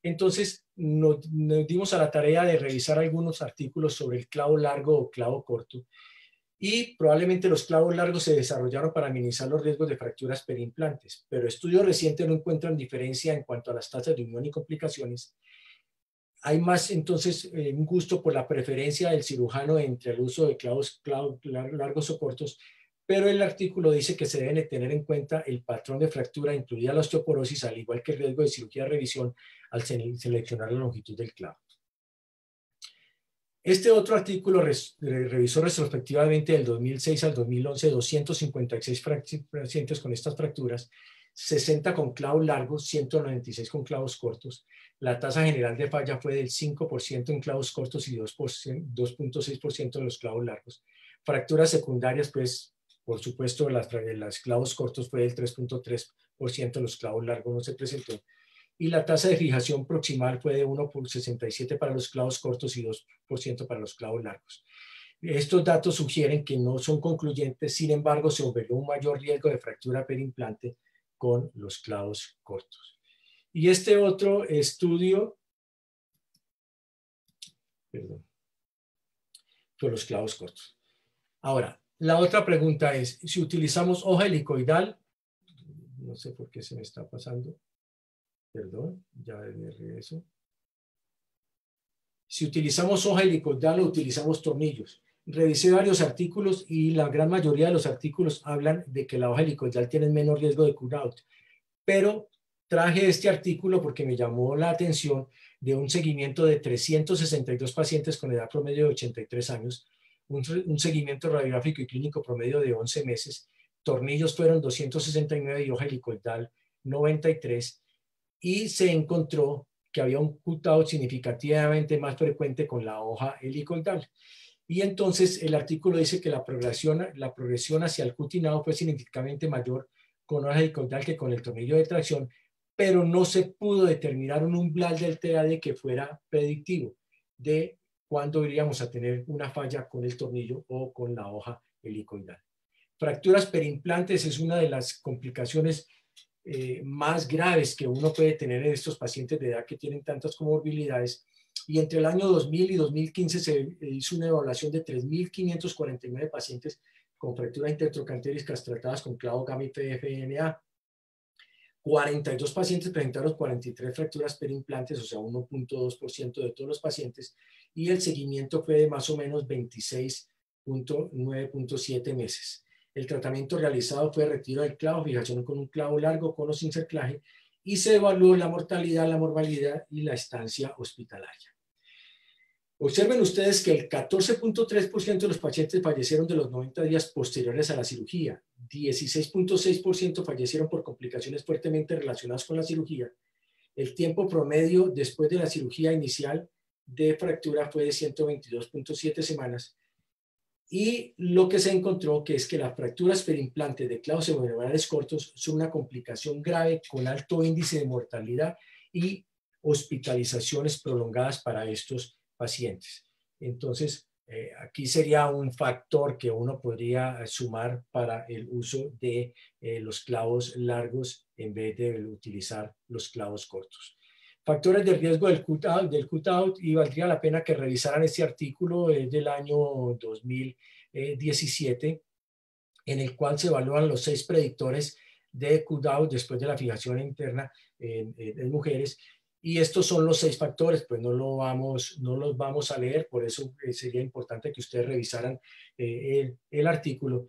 Entonces nos dimos a la tarea de revisar algunos artículos sobre el clavo largo o clavo corto, y probablemente los clavos largos se desarrollaron para minimizar los riesgos de fracturas periimplantes, pero estudios recientes no encuentran diferencia en cuanto a las tasas de unión y complicaciones. Hay más entonces un gusto por la preferencia del cirujano entre el uso de clavos largos o cortos, pero el artículo dice que se debe tener en cuenta el patrón de fractura, incluida la osteoporosis, al igual que el riesgo de cirugía de revisión al seleccionar la longitud del clavo. Este otro artículo revisó retrospectivamente del 2006 al 2011 256 pacientes con estas fracturas, 60 con clavos largos, 196 con clavos cortos. La tasa general de falla fue del 5% en clavos cortos y 2.6% en los clavos largos. Fracturas secundarias, pues, por supuesto, las clavos cortos fue del 3.3%, los clavos largos no se presentó. Y la tasa de fijación proximal fue de 1,67 para los clavos cortos y 2% para los clavos largos. Estos datos sugieren que no son concluyentes, sin embargo, se observó un mayor riesgo de fractura perimplante con los clavos cortos. Y este otro estudio, perdón, con los clavos cortos. Ahora, la otra pregunta es, si utilizamos hoja helicoidal, no sé por qué se me está pasando. Perdón, ya de regreso. Si utilizamos hoja helicoidal o utilizamos tornillos. Revisé varios artículos y la gran mayoría de los artículos hablan de que la hoja helicoidal tiene menos riesgo de cut-out. Pero traje este artículo porque me llamó la atención de un seguimiento de 362 pacientes con edad promedio de 83 años, un seguimiento radiográfico y clínico promedio de 11 meses. Tornillos fueron 269 y hoja helicoidal 93. Y se encontró que había un cut-out significativamente más frecuente con la hoja helicoidal. Y entonces el artículo dice que la progresión hacia el cutting out fue significativamente mayor con hoja helicoidal que con el tornillo de tracción, pero no se pudo determinar un umbral del TAD que fuera predictivo de cuándo iríamos a tener una falla con el tornillo o con la hoja helicoidal. Fracturas perimplantes es una de las complicaciones más graves que uno puede tener en estos pacientes de edad que tienen tantas comorbilidades, y entre el año 2000 y 2015 se hizo una evaluación de 3.549 pacientes con fracturas intertrocantéricas tratadas con clavo gamma y PFNA. 42 pacientes presentaron 43 fracturas perimplantes, o sea 1.2% de todos los pacientes, y el seguimiento fue de más o menos 26.9.7 meses. El tratamiento realizado fue retiro del clavo, fijación con un clavo largo con o sin cerclaje, y se evaluó la mortalidad, la morbilidad y la estancia hospitalaria. Observen ustedes que el 14.3% de los pacientes fallecieron de los 90 días posteriores a la cirugía, 16.6% fallecieron por complicaciones fuertemente relacionadas con la cirugía. El tiempo promedio después de la cirugía inicial de fractura fue de 122.7 semanas. Y lo que se encontró que es que las fracturas perimplantes de clavos cerebrales cortos son una complicación grave con alto índice de mortalidad y hospitalizaciones prolongadas para estos pacientes. Entonces, aquí sería un factor que uno podría sumar para el uso de los clavos largos en vez de utilizar los clavos cortos. Factores de riesgo del cut-out, y valdría la pena que revisaran este artículo del año 2017, en el cual se evalúan los 6 predictores de cut-out después de la fijación interna en mujeres. Y estos son los 6 factores, pues no los vamos a leer, por eso sería importante que ustedes revisaran el artículo.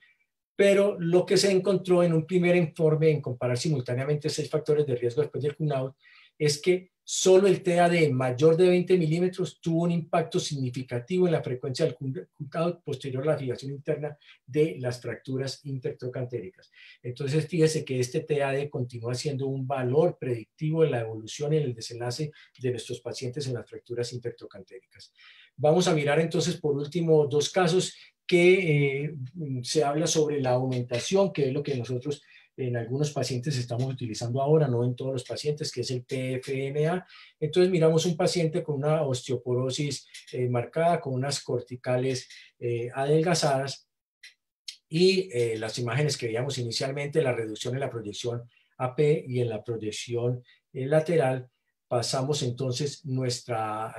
Pero lo que se encontró en un primer informe en comparar simultáneamente 6 factores de riesgo después del cut-out es que solo el TAD mayor de 20 milímetros tuvo un impacto significativo en la frecuencia del cut-out posterior a la fijación interna de las fracturas intertrocantéricas. Entonces, fíjese que este TAD continúa siendo un valor predictivo en la evolución y en el desenlace de nuestros pacientes en las fracturas intertrocantéricas. Vamos a mirar entonces por último 2 casos que se habla sobre la aumentación, que es lo que nosotros en algunos pacientes estamos utilizando ahora, no en todos los pacientes, que es el PFNA. Entonces miramos un paciente con una osteoporosis marcada, con unas corticales adelgazadas, y las imágenes que veíamos inicialmente, la reducción en la proyección AP y en la proyección lateral, pasamos entonces nuestra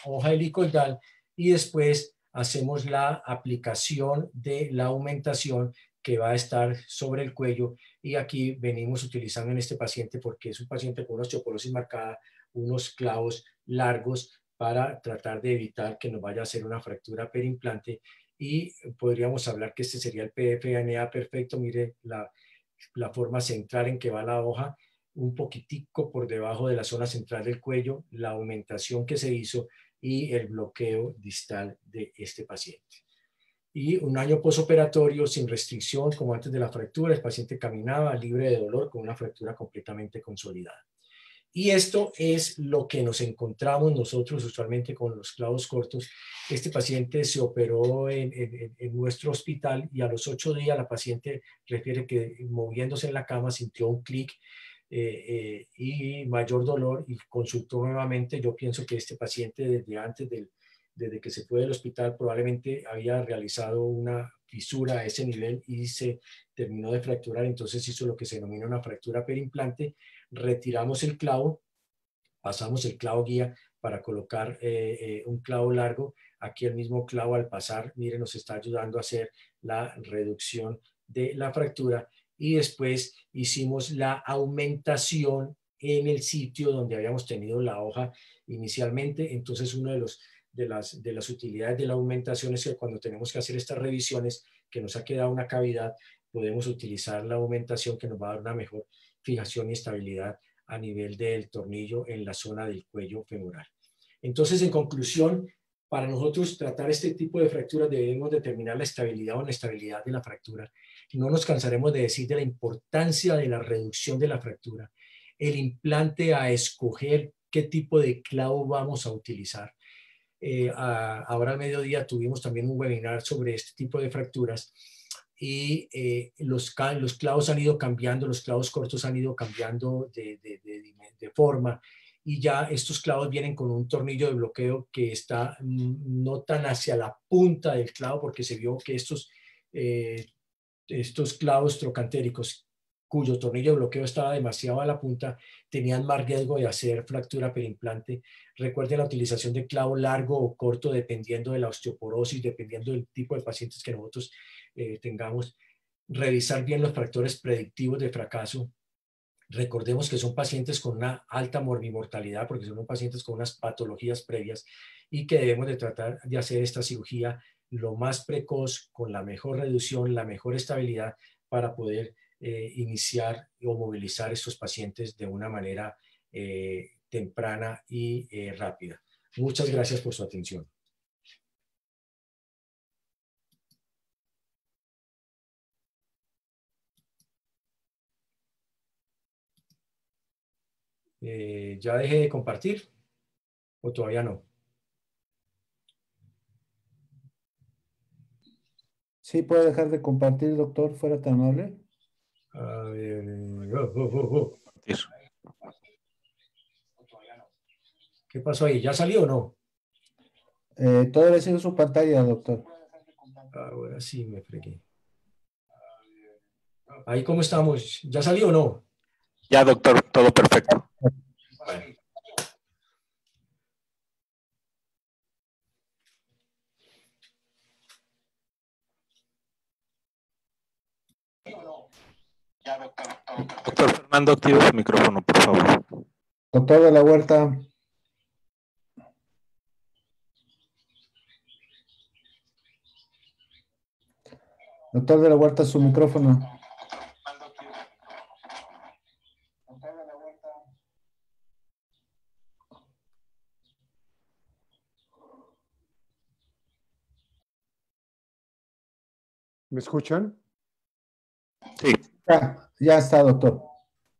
hoja helicoidal y después hacemos la aplicación de la aumentación que va a estar sobre el cuello, y aquí venimos utilizando en este paciente, porque es un paciente con una osteoporosis marcada, unos clavos largos para tratar de evitar que nos vaya a hacer una fractura perimplante, y podríamos hablar que este sería el PFNA perfecto. Mire la forma central en que va la hoja, un poquitico por debajo de la zona central del cuello, la aumentación que se hizo y el bloqueo distal de este paciente. Y un año posoperatorio sin restricción, como antes de la fractura, el paciente caminaba libre de dolor con una fractura completamente consolidada. Y esto es lo que nos encontramos nosotros usualmente con los clavos cortos. Este paciente se operó en nuestro hospital y a los 8 días la paciente refiere que moviéndose en la cama sintió un clic y mayor dolor, y consultó nuevamente. Yo pienso que este paciente desde que se fue del hospital probablemente había realizado una fisura a ese nivel y se terminó de fracturar, entonces hizo lo que se denomina una fractura perimplante. Retiramos el clavo, pasamos el clavo guía para colocar un clavo largo. Aquí el mismo clavo al pasar, miren, nos está ayudando a hacer la reducción de la fractura, y después hicimos la aumentación en el sitio donde habíamos tenido la hoja inicialmente. Entonces uno de las utilidades de la aumentación es que cuando tenemos que hacer estas revisiones, que nos ha quedado una cavidad, podemos utilizar la aumentación, que nos va a dar una mejor fijación y estabilidad a nivel del tornillo en la zona del cuello femoral. Entonces, en conclusión, para nosotros tratar este tipo de fracturas debemos determinar la estabilidad o inestabilidad de la fractura. No nos cansaremos de decir de la importancia de la reducción de la fractura, el implante a escoger qué tipo de clavo vamos a utilizar. Ahora al mediodía tuvimos también un webinar sobre este tipo de fracturas, y los clavos han ido cambiando, los clavos cortos han ido cambiando de forma, y ya estos clavos vienen con un tornillo de bloqueo que está no tan hacia la punta del clavo, porque se vio que estos clavos trocantéricos cuyo tornillo de bloqueo estaba demasiado a la punta, tenían más riesgo de hacer fractura perimplante. Recuerden la utilización de clavo largo o corto dependiendo de la osteoporosis, dependiendo del tipo de pacientes que nosotros tengamos. Revisar bien los factores predictivos de fracaso. Recordemos que son pacientes con una alta morbimortalidad, porque son pacientes con unas patologías previas, y que debemos de tratar de hacer esta cirugía lo más precoz, con la mejor reducción, la mejor estabilidad, para poder iniciar o movilizar estos pacientes de una manera temprana y rápida. Muchas gracias por su atención. ¿Ya dejé de compartir o todavía no? Sí, puede dejar de compartir, doctor, fuera tan amable. A ver, ¿qué pasó ahí? ¿Ya salió o no? Todavía sigue su pantalla, doctor. Ahora sí me fregué. Ahí, ¿cómo estamos? ¿Ya salió o no? Ya, doctor, todo perfecto. Bueno. Doctor Fernando, activa su micrófono, por favor. Doctor de la Huerta. Doctor de la Huerta, su micrófono. ¿Me escuchan? Sí. Ya está, doctor.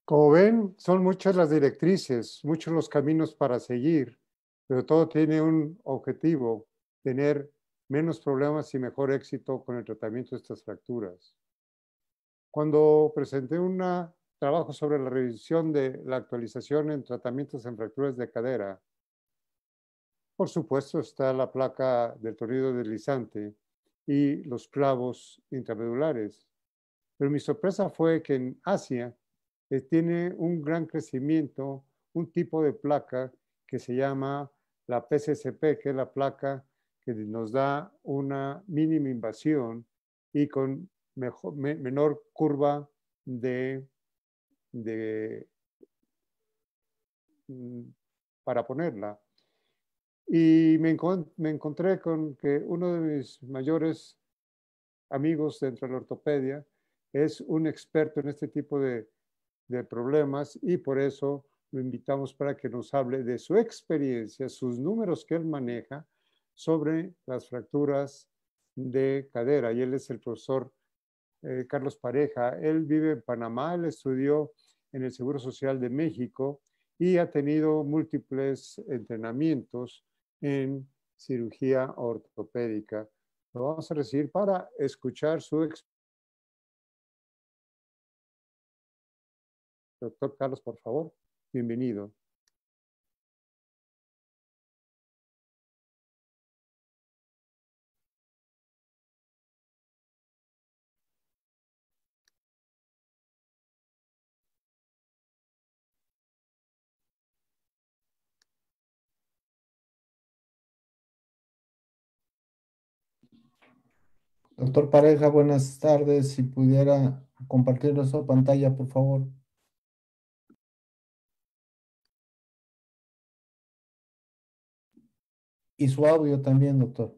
Como ven, son muchas las directrices, muchos los caminos para seguir, pero todo tiene un objetivo: tener menos problemas y mejor éxito con el tratamiento de estas fracturas. Cuando presenté un trabajo sobre la revisión de la actualización en tratamientos en fracturas de cadera, por supuesto está la placa del tornillo deslizante y los clavos intramedulares. Pero mi sorpresa fue que en Asia tiene un gran crecimiento un tipo de placa que se llama la PCCP, que es la placa que nos da una mínima invasión y con menor curva para ponerla. Y me encontré con que uno de mis mayores amigos dentro de la ortopedia es un experto en este tipo de problemas y por eso lo invitamos para que nos hable de su experiencia, sus números que él maneja sobre las fracturas de cadera. Y él es el profesor Carlos Pareja. Él vive en Panamá, él estudió en el Seguro Social de México y ha tenido múltiples entrenamientos en cirugía ortopédica. Lo vamos a recibir para escuchar su experiencia. Doctor Carlos, por favor, bienvenido. Doctor Pareja, buenas tardes. Si pudiera compartir su pantalla, por favor. Y su audio también, doctor.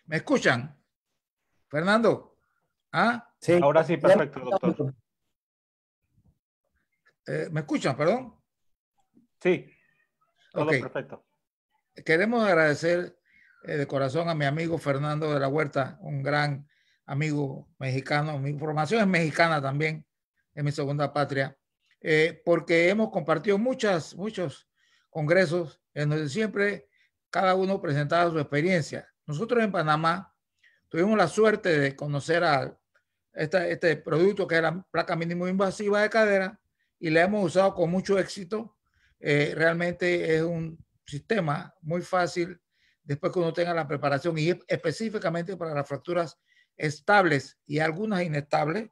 ¿Me escuchan? Fernando. ¿Ah? Sí, Ahora sí, perfecto, doctor. ¿Me escuchan, perdón? Sí, todo Ok. perfecto. Queremos agradecer de corazón a mi amigo Fernando de la Huerta, un gran amigo mexicano. Mi formación es mexicana también, es mi segunda patria, porque hemos compartido muchos congresos en donde siempre cada uno presentaba su experiencia. Nosotros en Panamá tuvimos la suerte de conocer a este producto que es la placa mínimo invasiva de cadera y la hemos usado con mucho éxito. Realmente es un sistema muy fácil después que uno tenga la preparación y específicamente para las fracturas estables y algunas inestables.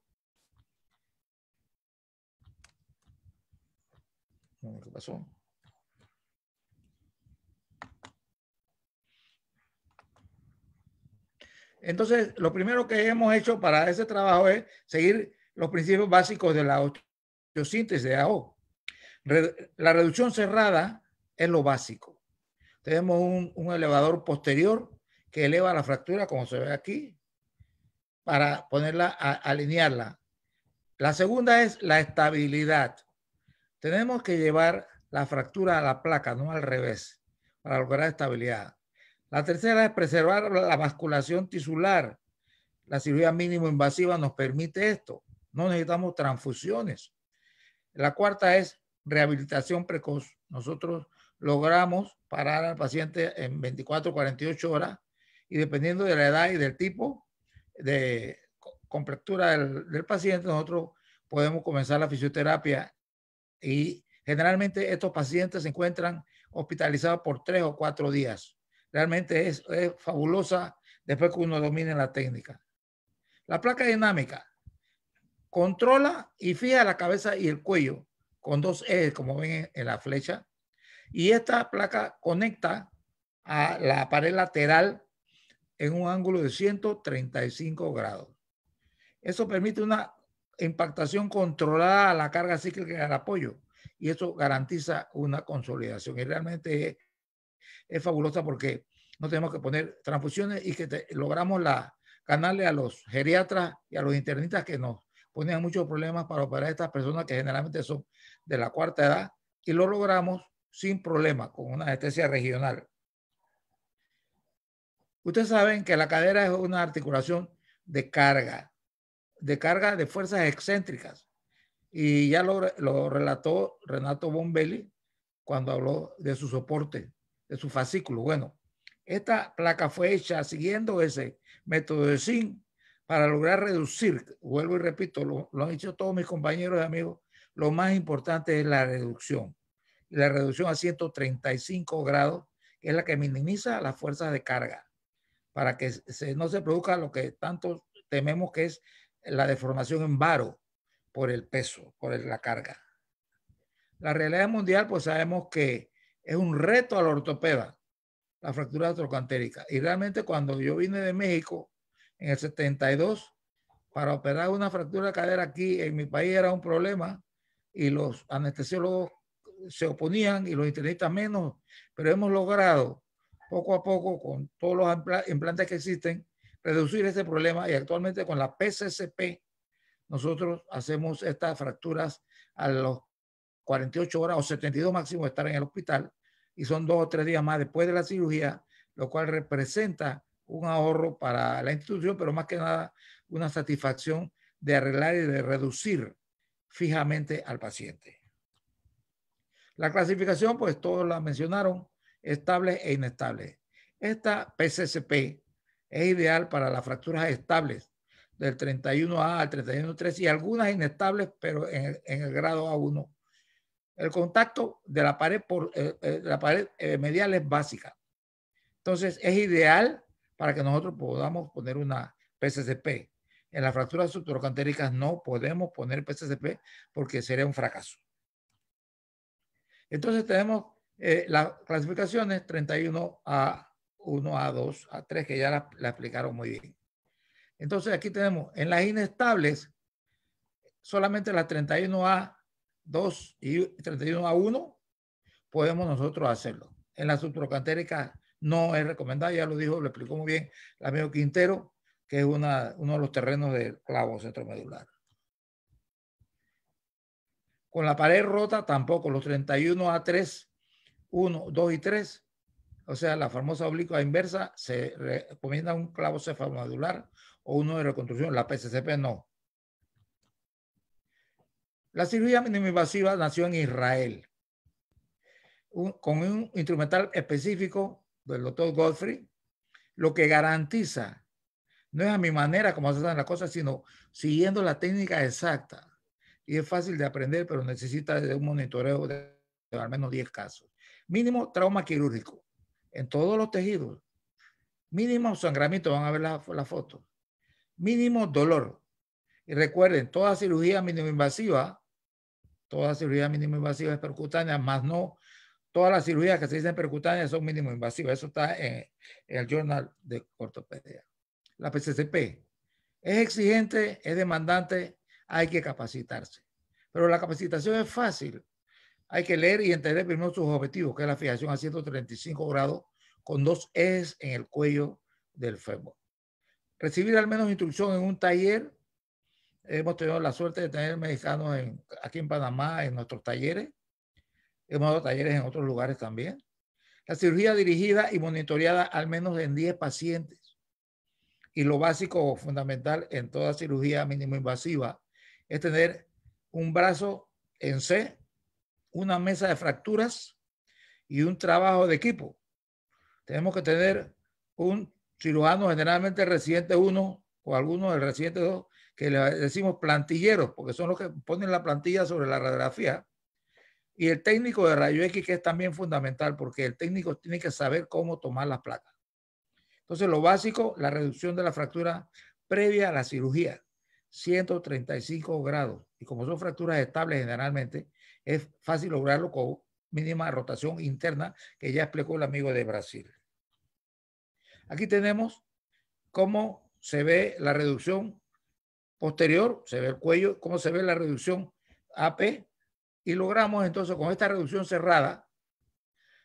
¿Qué pasó? Entonces, lo primero que hemos hecho para ese trabajo es seguir los principios básicos de la osteosíntesis de AO. La reducción cerrada es lo básico. Tenemos un elevador posterior que eleva la fractura, como se ve aquí, para ponerla, alinearla. La segunda es la estabilidad. Tenemos que llevar la fractura a la placa, no al revés, para lograr estabilidad. La tercera es preservar la vasculación tisular. La cirugía mínimo invasiva nos permite esto. No necesitamos transfusiones. La cuarta es rehabilitación precoz. Nosotros logramos parar al paciente en 24, 48 horas y dependiendo de la edad y del tipo de contractura del paciente, nosotros podemos comenzar la fisioterapia y generalmente estos pacientes se encuentran hospitalizados por 3 o 4 días. Realmente es fabulosa después que uno domine la técnica. La placa dinámica controla y fija la cabeza y el cuello con 2 ejes, como ven en la flecha. Y esta placa conecta a la pared lateral en un ángulo de 135 grados. Eso permite una impactación controlada a la carga cíclica del apoyo y eso garantiza una consolidación. Y realmente es fabulosa porque no tenemos que poner transfusiones y que logramos ganarle a los geriatras y a los internistas que nos ponían muchos problemas para operar a estas personas que generalmente son de la cuarta edad y lo logramos sin problema con una anestesia regional. Ustedes saben que la cadera es una articulación de carga de fuerzas excéntricas. Y ya lo relató Renato Bombelli cuando habló de su soporte, de su fascículo. Bueno, esta placa fue hecha siguiendo ese método de zinc para lograr reducir, vuelvo y repito, lo han dicho todos mis compañeros y amigos, lo más importante es la reducción. Y la reducción a 135 grados, que es la que minimiza las fuerzas de carga, para que no se produzca lo que tanto tememos, que es la deformación en varo por el peso, por la carga. La realidad mundial, pues sabemos que es un reto a la ortopeda, la fractura trocantérica. Y realmente cuando yo vine de México en el 72, para operar una fractura de cadera aquí en mi país era un problema y los anestesiólogos se oponían y los internistas menos, pero hemos logrado poco a poco con todos los implantes que existen reducir ese problema y actualmente con la PCCP nosotros hacemos estas fracturas a los 48 horas o 72 máximo de estar en el hospital y son 2 o 3 días más después de la cirugía, lo cual representa un ahorro para la institución, pero más que nada una satisfacción de arreglar y de reducir fijamente al paciente. La clasificación, pues todos la mencionaron, estable e inestable. Esta PCCP es ideal para las fracturas estables del 31A al 31.3 y algunas inestables, pero en el grado A1. El contacto de la pared, medial es básica. Entonces, es ideal para que nosotros podamos poner una PCCP. En las fracturas subtrocantéricas no podemos poner PCCP porque sería un fracaso. Entonces, tenemos las clasificaciones 31A1, A2, A3, que ya la explicaron muy bien. Entonces, aquí tenemos en las inestables solamente las 31A2 y 31A1 podemos nosotros hacerlo. En la subtrocantérica no es recomendable, ya lo dijo, lo explicó muy bien el amigo Quintero, que es uno de los terrenos del clavo centromedular. Con la pared rota tampoco, los 31A3, 1, 2 y 3, o sea, la famosa oblicua inversa, se recomienda un clavo cefalomedular o uno de reconstrucción, la PCCP no. La cirugía miniminvasiva nació en Israel con un instrumental específico del doctor Godfrey, lo que garantiza, no es a mi manera como se hacen las cosas, sino siguiendo la técnica exacta. Y es fácil de aprender, pero necesita de un monitoreo de al menos 10 casos. Mínimo trauma quirúrgico en todos los tejidos. Mínimo sangramiento, van a ver la foto. Mínimo dolor. Y recuerden, toda cirugía miniminvasiva es percutánea, más no todas las cirugías que se dicen percutáneas son mínimo invasivas. Eso está en el Journal de Ortopedia. La PCCP es exigente, es demandante, hay que capacitarse. Pero la capacitación es fácil. Hay que leer y entender primero sus objetivos, que es la fijación a 135 grados con 2 ejes en el cuello del fémur. Recibir al menos instrucción en un taller. Hemos tenido la suerte de tener mexicanos aquí en Panamá en nuestros talleres. Hemos dado talleres en otros lugares también. La cirugía dirigida y monitoreada al menos en 10 pacientes. Y lo básico o fundamental en toda cirugía mínimo invasiva es tener un brazo en C, una mesa de fracturas y un trabajo de equipo. Tenemos que tener un cirujano, generalmente residente 1 o alguno del residente 2, que le decimos plantilleros, porque son los que ponen la plantilla sobre la radiografía. Y el técnico de rayo X, que es también fundamental, porque el técnico tiene que saber cómo tomar las placas. Entonces, lo básico, la reducción de la fractura previa a la cirugía, 135 grados. Y como son fracturas estables generalmente, es fácil lograrlo con mínima rotación interna, que ya explicó el amigo de Brasil. Aquí tenemos cómo se ve la reducción posterior, se ve el cuello, cómo se ve la reducción AP, y logramos entonces con esta reducción cerrada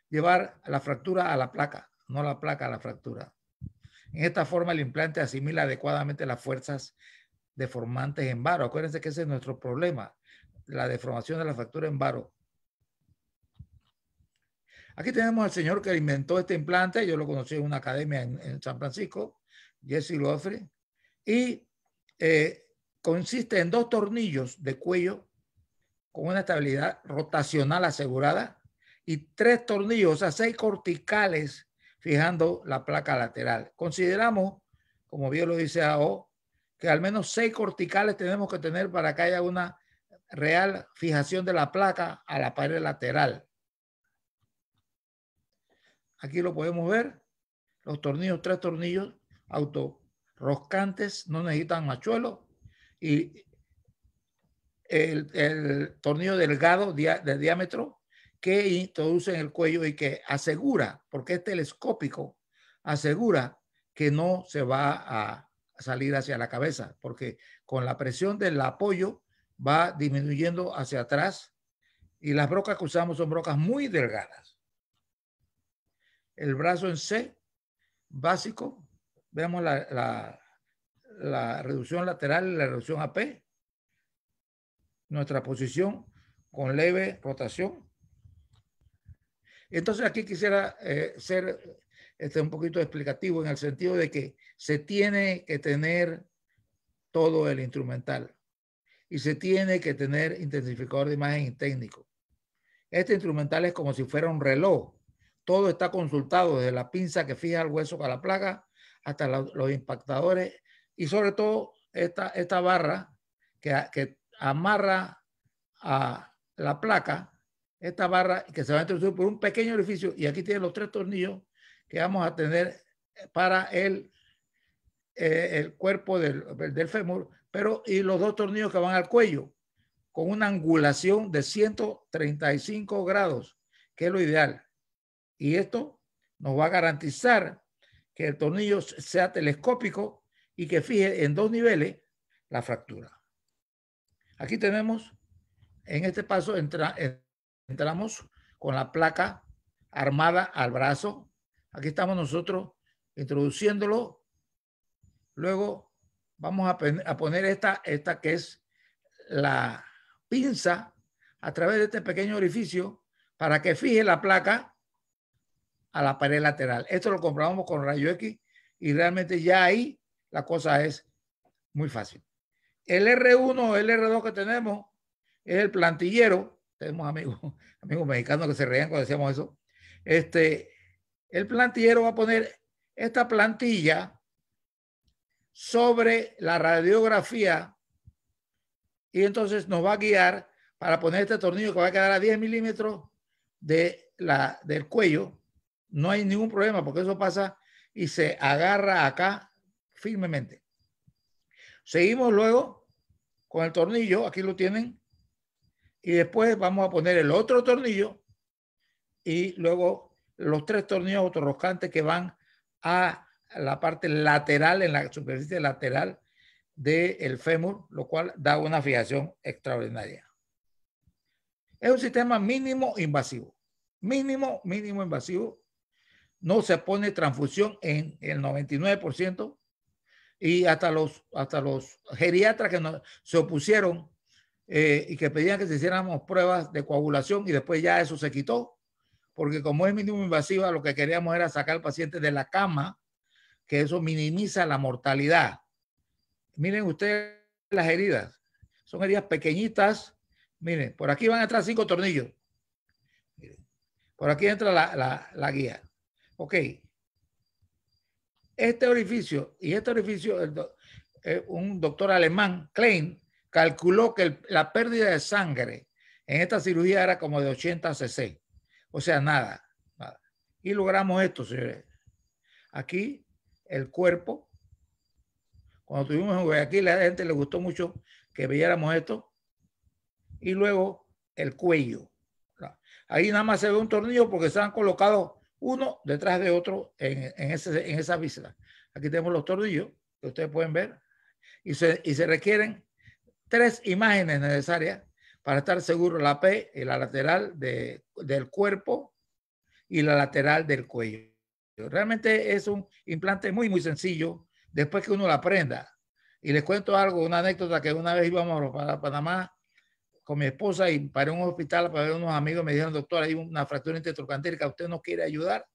llevar la fractura a la placa, no la placa a la fractura. En esta forma el implante asimila adecuadamente las fuerzas deformantes en varo. Acuérdense que ese es nuestro problema, la deformación de la fractura en varo. Aquí tenemos al señor que inventó este implante. Yo lo conocí en una academia en San Francisco, Jesse Godfrey. Y consiste en 2 tornillos de cuello con una estabilidad rotacional asegurada y 3 tornillos, o sea, 6 corticales fijando la placa lateral. Consideramos, como bien lo dice AO, que al menos 6 corticales tenemos que tener para que haya una real fijación de la placa a la pared lateral. Aquí lo podemos ver, los tornillos, 3 tornillos autorroscantes, no necesitan machuelos, y el tornillo delgado de diámetro que introduce en el cuello y que asegura, porque es telescópico, asegura que no se va a salir hacia la cabeza, porque con la presión del apoyo va disminuyendo hacia atrás, y las brocas que usamos son brocas muy delgadas. El brazo en C, básico, vemos la reducción lateral y la reducción AP, nuestra posición con leve rotación. Entonces aquí quisiera ser un poquito explicativo en el sentido de que se tiene que tener todo el instrumental y se tiene que tener intensificador de imagen y técnico. Este instrumental es como si fuera un reloj. Todo está consultado, desde la pinza que fija el hueso con la placa hasta los impactadores, y sobre todo esta barra que amarra a la placa, esta barra que se va a introducir por un pequeño orificio, y aquí tienen los 3 tornillos que vamos a tener para el cuerpo del fémur, pero y los 2 tornillos que van al cuello, con una angulación de 135 grados, que es lo ideal. Y esto nos va a garantizar que el tornillo sea telescópico y que fije en 2 niveles la fractura. Aquí tenemos, en este paso, entramos con la placa armada al brazo. Aquí estamos nosotros introduciéndolo. Luego vamos a poner esta que es la pinza a través de este pequeño orificio para que fije la placa a la pared lateral. Esto lo comprobamos con rayo X y realmente ya ahí la cosa es muy fácil. El R1, el R2 que tenemos es el plantillero. Tenemos amigos mexicanos que se reían cuando decíamos eso. El plantillero va a poner esta plantilla sobre la radiografía y entonces nos va a guiar para poner este tornillo que va a quedar a 10 milímetros del cuello. No hay ningún problema porque eso pasa y se agarra acá firmemente. Seguimos luego con el tornillo, aquí lo tienen, y después vamos a poner el otro tornillo y luego los 3 tornillos autorroscantes que van a la parte lateral, en la superficie lateral del fémur, lo cual da una fijación extraordinaria. Es un sistema mínimo invasivo. Mínimo invasivo. No se pone transfusión en el 99%, y hasta los geriatras que se opusieron y que pedían que se hiciéramos pruebas de coagulación, y después ya eso se quitó, porque como es mínimo invasiva, lo que queríamos era sacar al paciente de la cama, que eso minimiza la mortalidad. Miren ustedes las heridas. Son heridas pequeñitas. Miren, por aquí van a entrar 5 tornillos. Miren, por aquí entra la guía. Ok. Este orificio, un doctor alemán, Klein, calculó que la pérdida de sangre en esta cirugía era como de 80 cc. O sea, nada. Y logramos esto, señores. Aquí el cuerpo. Cuando tuvimos en Guayaquil, a la gente le gustó mucho que viéramos esto. Y luego el cuello. Ahí nada más se ve un tornillo porque se han colocado uno detrás de otro en esa víscera. Aquí tenemos los tornillos que ustedes pueden ver. Y se requieren 3 imágenes necesarias para estar seguro: la P y la lateral del cuerpo y la lateral del cuello. Realmente es un implante muy sencillo después que uno lo aprenda. Y les cuento algo, una anécdota, que una vez íbamos para Panamá con mi esposa y paré en un hospital para ver a unos amigos. Me dijeron, doctor, hay una fractura intertrocantérica, ¿usted nos quiere ayudar?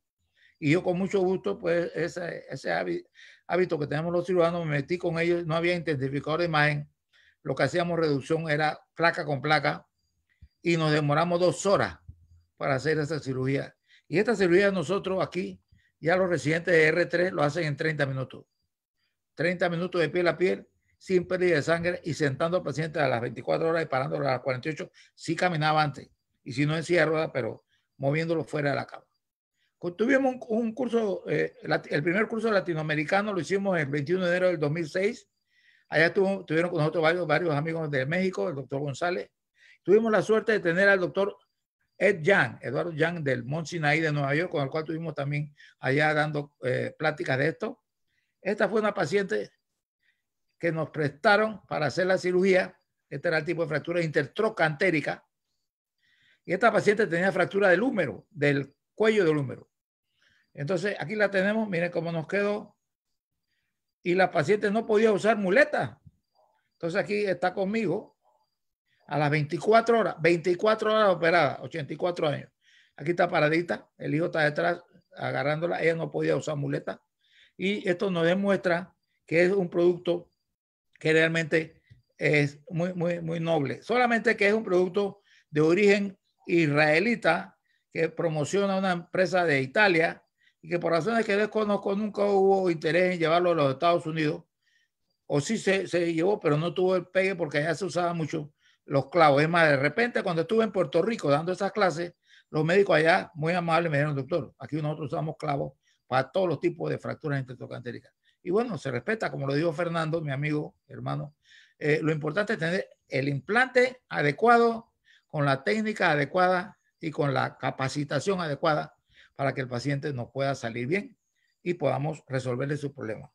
Y yo con mucho gusto, pues ese hábito que tenemos los cirujanos, me metí con ellos. No había identificador de imagen. Lo que hacíamos reducción era placa con placa y nos demoramos 2 horas para hacer esa cirugía. Y esta cirugía nosotros aquí, ya los residentes de R3 lo hacen en 30 minutos. 30 minutos de piel a piel, sin pérdida de sangre y sentando al paciente a las 24 horas y parándolo a las 48. Sí caminaba antes, y si no en silla de ruedas, pero moviéndolo fuera de la cama. Tuvimos un curso, el primer curso latinoamericano lo hicimos el 21 de enero del 2006. Allá tuvieron con nosotros varios amigos de México, el doctor González. Tuvimos la suerte de tener al doctor Eduardo Yang del Mount Sinai de Nueva York, con el cual tuvimos también allá dando pláticas de esto. Esta fue una paciente que nos prestaron para hacer la cirugía. Este era el tipo de fractura intertrocantérica. Y esta paciente tenía fractura del húmero, del cuello del húmero. Entonces, aquí la tenemos, miren cómo nos quedó. Y la paciente no podía usar muleta. Entonces, aquí está conmigo a las 24 horas operada, 84 años. Aquí está paradita, el hijo está detrás agarrándola. Ella no podía usar muleta. Y esto nos demuestra que es un producto que realmente es muy noble. Solamente que es un producto de origen israelita que promociona una empresa de Italia y que por razones que desconozco nunca hubo interés en llevarlo a los Estados Unidos. O sí se llevó, pero no tuvo el pegue porque allá se usaban mucho los clavos. Es más, de repente cuando estuve en Puerto Rico dando esas clases, los médicos allá muy amables me dijeron, doctor, aquí nosotros usamos clavos para todos los tipos de fracturas intertrocantéricas. Y bueno, se respeta, como lo dijo Fernando, mi amigo, hermano. Lo importante es tener el implante adecuado, con la técnica adecuada y con la capacitación adecuada para que el paciente nos pueda salir bien y podamos resolverle su problema.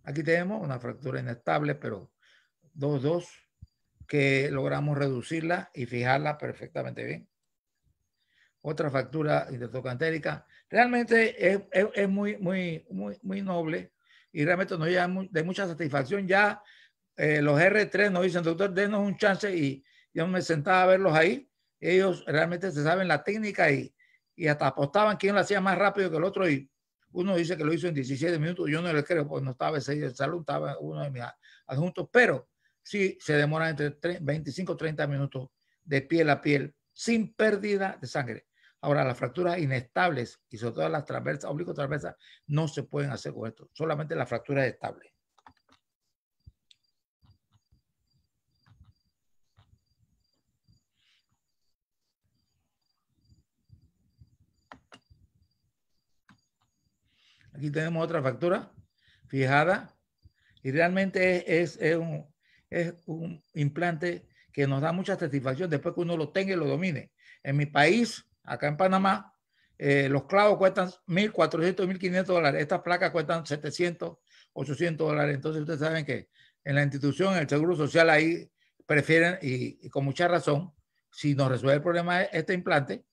Aquí tenemos una fractura inestable, pero 2-2, que logramos reducirla y fijarla perfectamente bien. Otra fractura intertrocantérica. Realmente es muy noble y realmente nos lleva de mucha satisfacción. Ya los R3 nos dicen, doctor, denos un chance, y yo me sentaba a verlos ahí. Ellos realmente se saben la técnica y hasta apostaban quién lo hacía más rápido que el otro, y uno dice que lo hizo en 17 minutos. Yo no le creo porque no estaba ese día en salud, estaba uno de mis adjuntos, pero sí se demora entre 25 y 30 minutos de piel a piel sin pérdida de sangre. Ahora, las fracturas inestables y sobre todo las transversas, oblicuo transversas, no se pueden hacer con esto, solamente las fracturas estables. Aquí tenemos otra fractura fijada y realmente es un implante que nos da mucha satisfacción después que uno lo tenga y lo domine. En mi país, acá en Panamá, los clavos cuestan $1,400, $1,500. Estas placas cuestan $700, $800. Entonces ustedes saben que en la institución, en el Seguro Social, ahí prefieren, y con mucha razón, si nos resuelve el problema de este implante,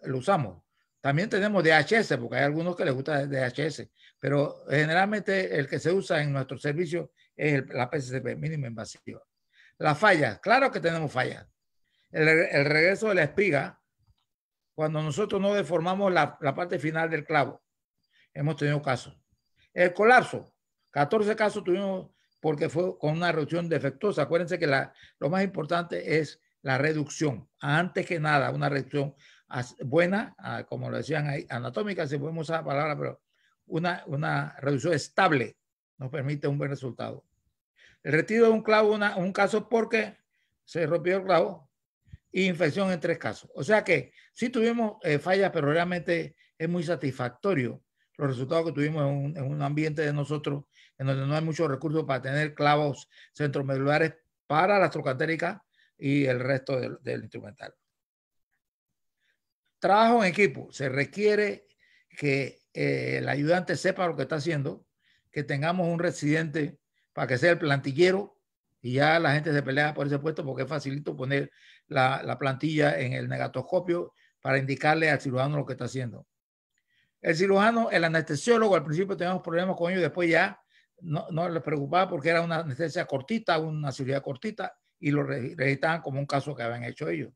lo usamos. También tenemos DHS, porque hay algunos que les gusta DHS, pero generalmente el que se usa en nuestro servicio es la PCCP, mínima invasiva. Las fallas, claro que tenemos fallas. El regreso de la espiga, cuando nosotros no deformamos la parte final del clavo, hemos tenido casos. El colapso, 14 casos tuvimos porque fue con una reducción defectuosa. Acuérdense que lo más importante es la reducción. Antes que nada, una reducción buena, como lo decían ahí, anatómica, si podemos usar la palabra, pero una reducción estable nos permite un buen resultado. El retiro de un clavo, un caso porque se rompió el clavo, e infección en 3 casos. O sea que sí tuvimos fallas, pero realmente es muy satisfactorio los resultados que tuvimos en un ambiente de nosotros, en donde no hay muchos recursos para tener clavos centromedulares para las trocantéricas y el resto del instrumental. Trabajo en equipo. Se requiere que el ayudante sepa lo que está haciendo, que tengamos un residente para que sea el plantillero, y ya la gente se pelea por ese puesto porque es facilito poner la plantilla en el negatoscopio para indicarle al cirujano lo que está haciendo. El cirujano, el anestesiólogo, al principio teníamos problemas con ellos, después ya no les preocupaba porque era una anestesia cortita, una cirugía cortita, y lo registraban como un caso que habían hecho ellos.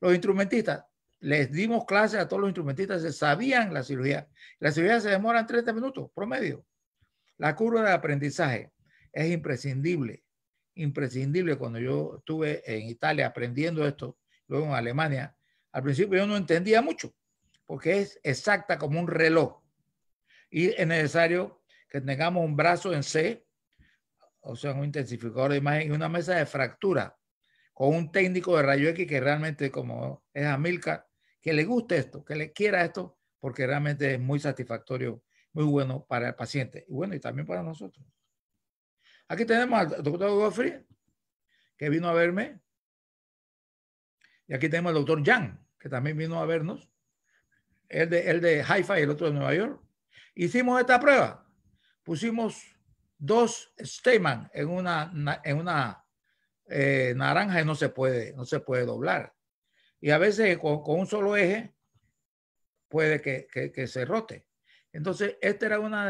Los instrumentistas, les dimos clases a todos los instrumentistas, se sabían la cirugía. La cirugía se demora 30 minutos promedio. La curva de aprendizaje es imprescindible, imprescindible. Cuando yo estuve en Italia aprendiendo esto, luego en Alemania, al principio yo no entendía mucho, porque es exacta como un reloj. Y es necesario que tengamos un brazo en C, o sea, un intensificador de imagen y una mesa de fractura con un técnico de rayo X que realmente, como es Amilcar, que le guste esto, que le quiera esto, porque realmente es muy satisfactorio, muy bueno para el paciente y bueno, y también para nosotros. Aquí tenemos al doctor Godfrey, que vino a verme, y aquí tenemos al doctor Jan, que también vino a vernos, el de Haifa y el otro de Nueva York. Hicimos esta prueba, pusimos 2 Steinman en una naranja y no se puede doblar. Y a veces con un solo eje puede que se rote. Entonces, este era una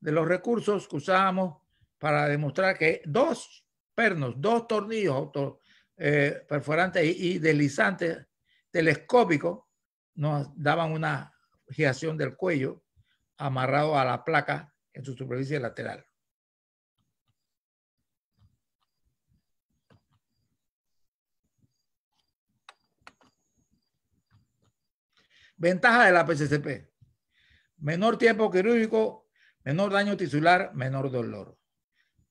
de los recursos que usábamos para demostrar que 2 pernos, 2 tornillos perforantes y deslizantes telescópicos nos daban una fijación del cuello amarrado a la placa en su superficie lateral. Ventaja de la PCCP: menor tiempo quirúrgico, menor daño tisular, menor dolor.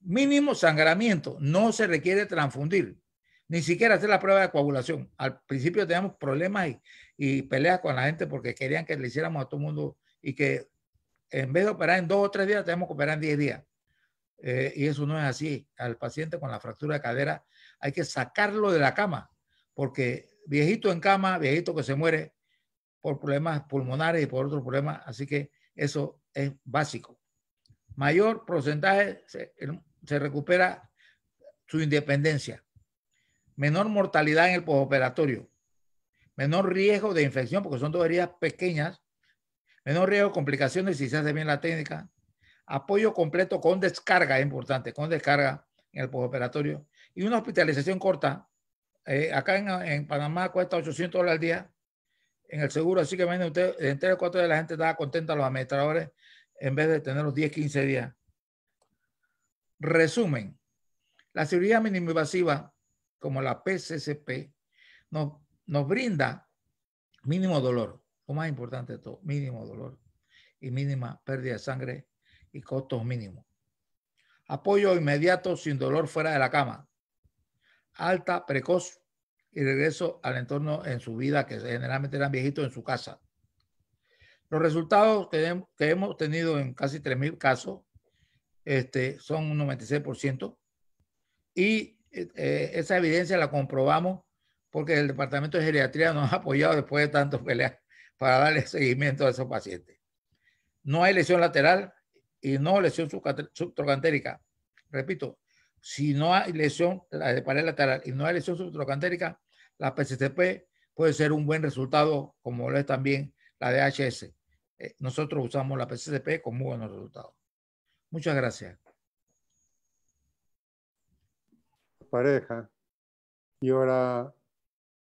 Mínimo sangramiento, no se requiere transfundir, ni siquiera hacer la prueba de coagulación. Al principio teníamos problemas y peleas con la gente porque querían que le hiciéramos a todo el mundo y que en vez de operar en 2 o 3 días, tenemos que operar en 10 días. Y eso no es así. Al paciente con la fractura de cadera hay que sacarlo de la cama, porque viejito en cama, viejito que se muere por problemas pulmonares y por otros problemas, así que eso es básico. Mayor porcentaje se recupera su independencia, menor mortalidad en el postoperatorio, menor riesgo de infección porque son 2 heridas pequeñas, menor riesgo de complicaciones si se hace bien la técnica, apoyo completo con descarga, es importante, con descarga en el postoperatorio, y una hospitalización corta. Acá en Panamá cuesta $800 al día en el seguro, así que imagínense usted, en 3 o 4 de la gente estaba contenta, los administradores, en vez de tener los 10, 15 días. Resumen: la cirugía miniminvasiva, como la PCCP, nos brinda mínimo dolor, lo más importante de todo, mínimo dolor y mínima pérdida de sangre y costos mínimos. Apoyo inmediato sin dolor fuera de la cama. Alta, precoz y regreso al entorno en su vida, que generalmente eran viejitos en su casa. Los resultados que hemos tenido en casi 3,000 casos son un 96%. Y esa evidencia la comprobamos porque el Departamento de Geriatría nos ha apoyado después de tantas peleas para darle seguimiento a esos pacientes. No hay lesión lateral y no lesión subtrocantérica. Repito, si no hay lesión de pared lateral y no hay lesión subtrocantérica, la PCCP puede ser un buen resultado, como lo es también la de HS. Nosotros usamos la PCCP con muy buenos resultados. Muchas gracias. Pareja. Y ahora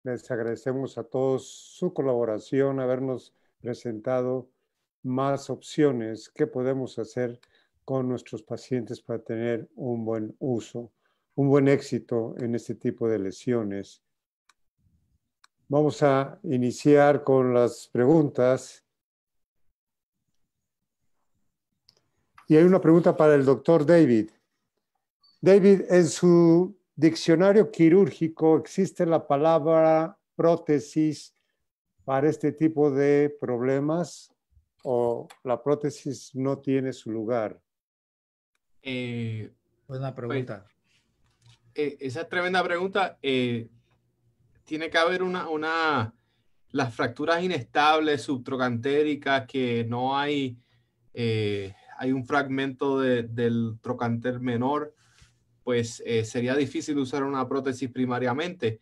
les agradecemos a todos su colaboración, habernos presentado más opciones que podemos hacer con nuestros pacientes para tener un buen uso, un buen éxito en este tipo de lesiones. Vamos a iniciar con las preguntas. Y hay una pregunta para el doctor David. David, en su diccionario quirúrgico existe la palabra prótesis para este tipo de problemas o la prótesis no tiene su lugar. Buena pregunta. Pues, esa es tremenda pregunta. Tiene que haber las fracturas inestables subtrocantéricas, que no hay, hay un fragmento del trocánter menor, pues sería difícil usar una prótesis primariamente.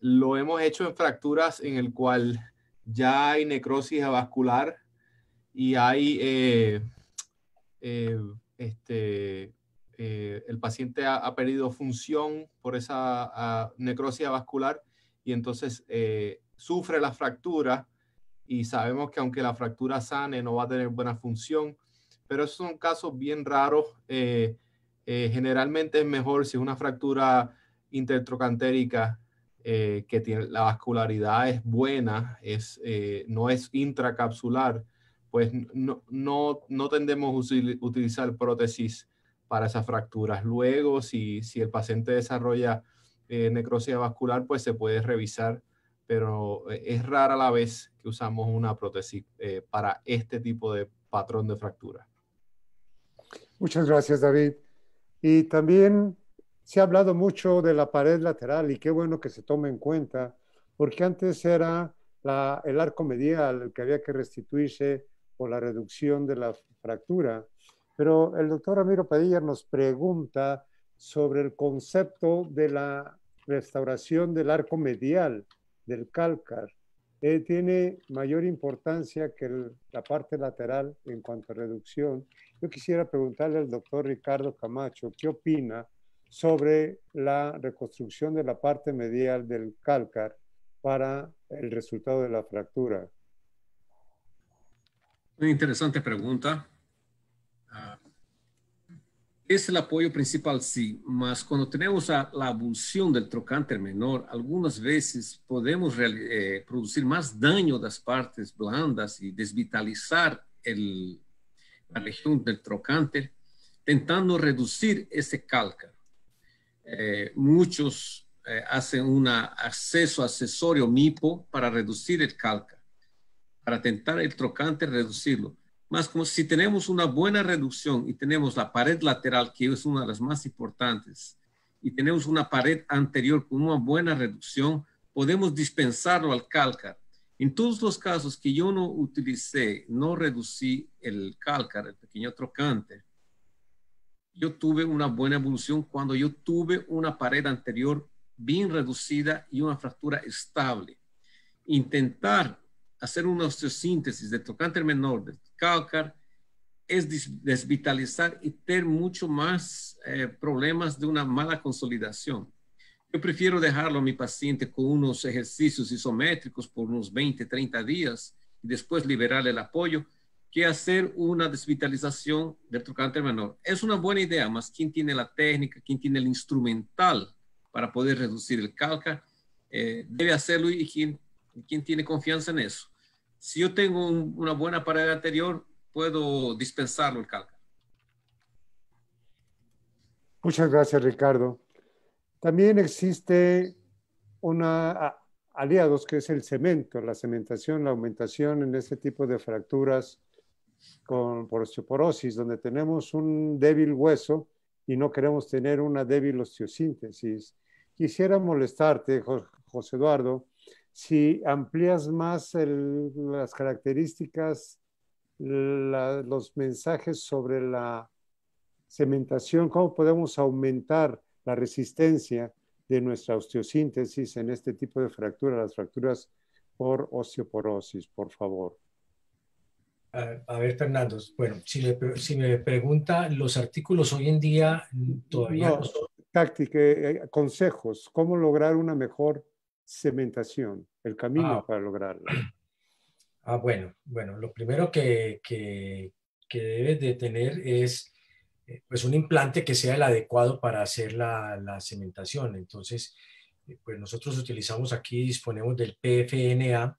Lo hemos hecho en fracturas en el cual ya hay necrosis avascular y hay el paciente ha perdido función por esa necrosis vascular y entonces sufre la fractura y sabemos que aunque la fractura sane no va a tener buena función, pero esos son casos bien raros. Generalmente es mejor si es una fractura intertrocantérica que tiene, la vascularidad es buena, no es intracapsular, pues no tendemos a utilizar prótesis para esas fracturas. Luego, si el paciente desarrolla necrosis vascular, pues se puede revisar, pero es rara la vez que usamos una prótesis para este tipo de patrón de fractura. Muchas gracias, David. Y también se ha hablado mucho de la pared lateral y qué bueno que se tome en cuenta, porque antes era el arco medial el que había que restituirse por la reducción de la fractura. Pero el doctor Ramiro Padilla nos pregunta sobre el concepto de la restauración del arco medial del cálcar. Tiene mayor importancia que la parte lateral en cuanto a reducción. Yo quisiera preguntarle al doctor Ricardo Camacho qué opina sobre la reconstrucción de la parte medial del cálcar para el resultado de la fractura. Una interesante pregunta. Es el apoyo principal, sí, mas cuando tenemos la abulsión del trocánter menor, algunas veces podemos producir más daño de las partes blandas y desvitalizar la región del trocánter, intentando reducir ese cálcar. Muchos hacen un acceso accesorio MIPO para reducir el cálcar, para tentar el trocánter reducirlo. Más como si tenemos una buena reducción y tenemos la pared lateral, que es una de las más importantes, y tenemos una pared anterior con una buena reducción, podemos dispensarlo al cálcar. En todos los casos que yo no reducí el cálcar, el pequeño trocánter, yo tuve una buena evolución cuando yo tuve una pared anterior bien reducida y una fractura estable. Intentar hacer una osteosíntesis de trocánter menor, de cálcar, es desvitalizar y tener mucho más problemas de una mala consolidación. Yo prefiero dejarlo a mi paciente con unos ejercicios isométricos por unos 20, 30 días y después liberarle el apoyo que hacer una desvitalización del trocánter menor. Es una buena idea, mas ¿quién tiene la técnica, quién tiene el instrumental para poder reducir el cálcar? Debe hacerlo y quién tiene confianza en eso. Si yo tengo una buena pared anterior, puedo dispensarlo el cálcar. Muchas gracias, Ricardo. También existe aliados que es el cemento, la cementación, la aumentación en este tipo de fracturas por osteoporosis, donde tenemos un débil hueso y no queremos tener una débil osteosíntesis. Quisiera molestarte, José Eduardo, si amplías más las características, los mensajes sobre la cementación, cómo podemos aumentar la resistencia de nuestra osteosíntesis en este tipo de fracturas, las fracturas por osteoporosis, por favor. A ver, Fernando, bueno, si me pregunta, los artículos hoy en día todavía no son... Táctica, consejos, cómo lograr una mejor cementación, el camino para lograrla. Bueno, lo primero que debes de tener es pues un implante que sea el adecuado para hacer la cementación. Entonces, pues nosotros utilizamos aquí, disponemos del PFNA,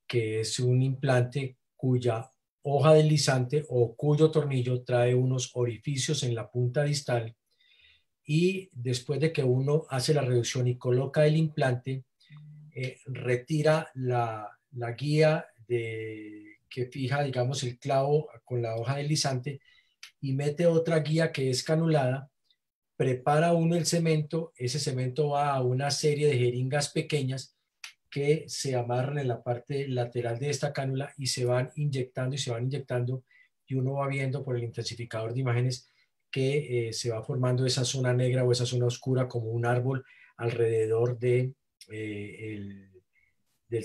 que es un implante cuya hoja deslizante o cuyo tornillo trae unos orificios en la punta distal, y después de que uno hace la reducción y coloca el implante, retira la guía que fija, digamos, el clavo con la hoja deslizante y mete otra guía que es canulada, prepara uno el cemento, ese cemento va a una serie de jeringas pequeñas que se amarran en la parte lateral de esta cánula y se van inyectando y uno va viendo por el intensificador de imágenes que se va formando esa zona negra o esa zona oscura como un árbol alrededor del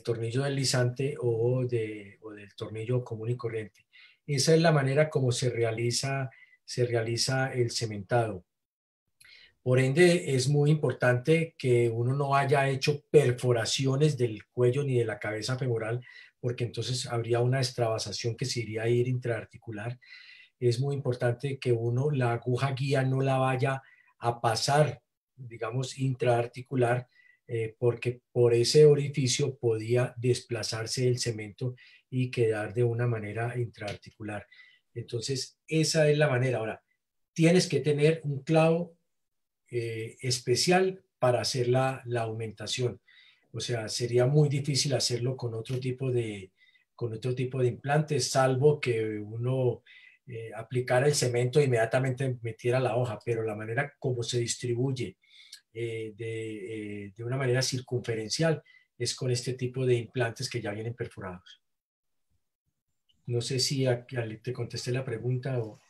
tornillo deslizante o del tornillo común y corriente. Esa es la manera como se realiza se realiza el cementado. Por ende, es muy importante que uno no haya hecho perforaciones del cuello ni de la cabeza femoral, porque entonces habría una extravasación que se iría a ir intraarticular. Es muy importante que uno, la aguja guía no la vaya a pasar, digamos, intraarticular, porque por ese orificio podía desplazarse el cemento y quedar de una manera intraarticular. Entonces, esa es la manera. Ahora, tienes que tener un clavo especial para hacer la aumentación. O sea, sería muy difícil hacerlo con otro tipo de implantes, salvo que uno aplicara el cemento e inmediatamente metiera la hoja, pero la manera como se distribuye de una manera circunferencial es con este tipo de implantes que ya vienen perforados. No sé si te contesté la pregunta o...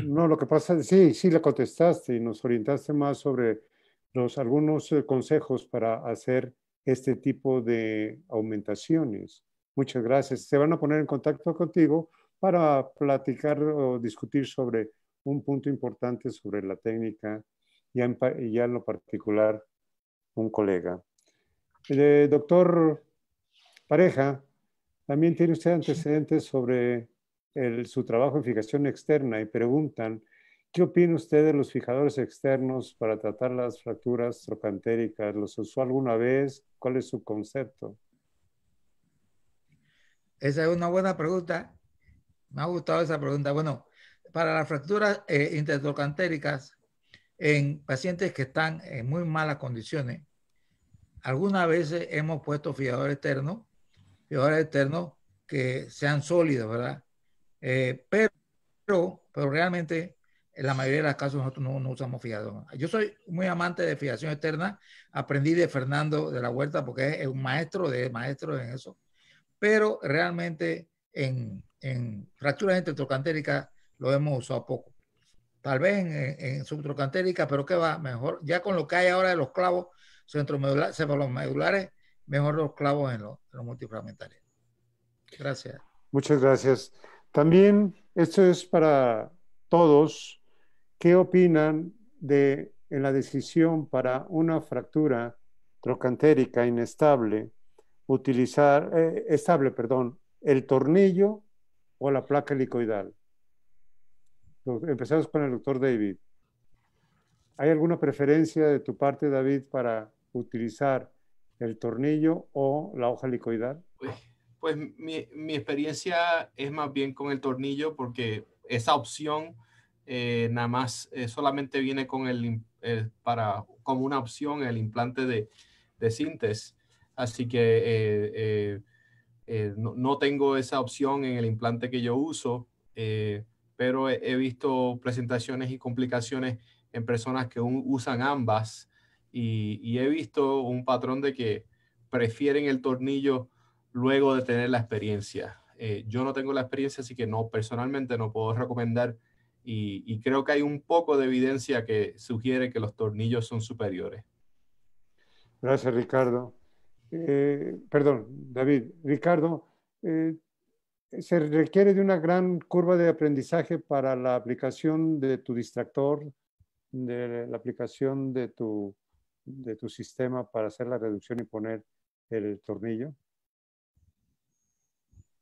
No, lo que pasa es sí le contestaste y nos orientaste más sobre algunos consejos para hacer este tipo de aumentaciones. Muchas gracias. Se van a poner en contacto contigo para platicar o discutir sobre un punto importante sobre la técnica y ya en lo particular un colega. Doctor Pareja, también tiene usted antecedentes sobre su trabajo en fijación externa y preguntan, ¿qué opina usted de los fijadores externos para tratar las fracturas trocantéricas? ¿Los usó alguna vez? ¿Cuál es su concepto? Esa es una buena pregunta. Me ha gustado esa pregunta. Bueno, para las fracturas intertrocantéricas en pacientes que están en muy malas condiciones, algunas veces hemos puesto fijadores externos que sean sólidos, ¿verdad? Pero realmente en la mayoría de los casos nosotros no usamos fijador. Yo soy muy amante de fijación externa, aprendí de Fernando de la Huerta porque es un maestro en eso, pero realmente en fracturas intertrocantéricas lo hemos usado poco. Tal vez en subtrocantérica, pero que va mejor, ya con lo que hay ahora de los clavos centromedulares, mejor los clavos en los multifragmentarios. Gracias. Muchas gracias. También, esto es para todos, ¿qué opinan en la decisión para una fractura trocantérica inestable, utilizar, el tornillo o la placa helicoidal? Empezamos con el doctor David. ¿Hay alguna preferencia de tu parte, David, para utilizar el tornillo o la hoja helicoidal? Pues mi experiencia es más bien con el tornillo, porque esa opción nada más solamente viene con como una opción el implante de Synthes. Así que no tengo esa opción en el implante que yo uso, pero he visto presentaciones y complicaciones en personas que usan ambas y he visto un patrón de que prefieren el tornillo luego de tener la experiencia. Yo no tengo la experiencia, así que personalmente no puedo recomendar y creo que hay un poco de evidencia que sugiere que los tornillos son superiores. Gracias, Ricardo. Perdón, David. Ricardo, ¿se requiere de una gran curva de aprendizaje para la aplicación de tu distractor, de la aplicación de tu sistema para hacer la reducción y poner el tornillo?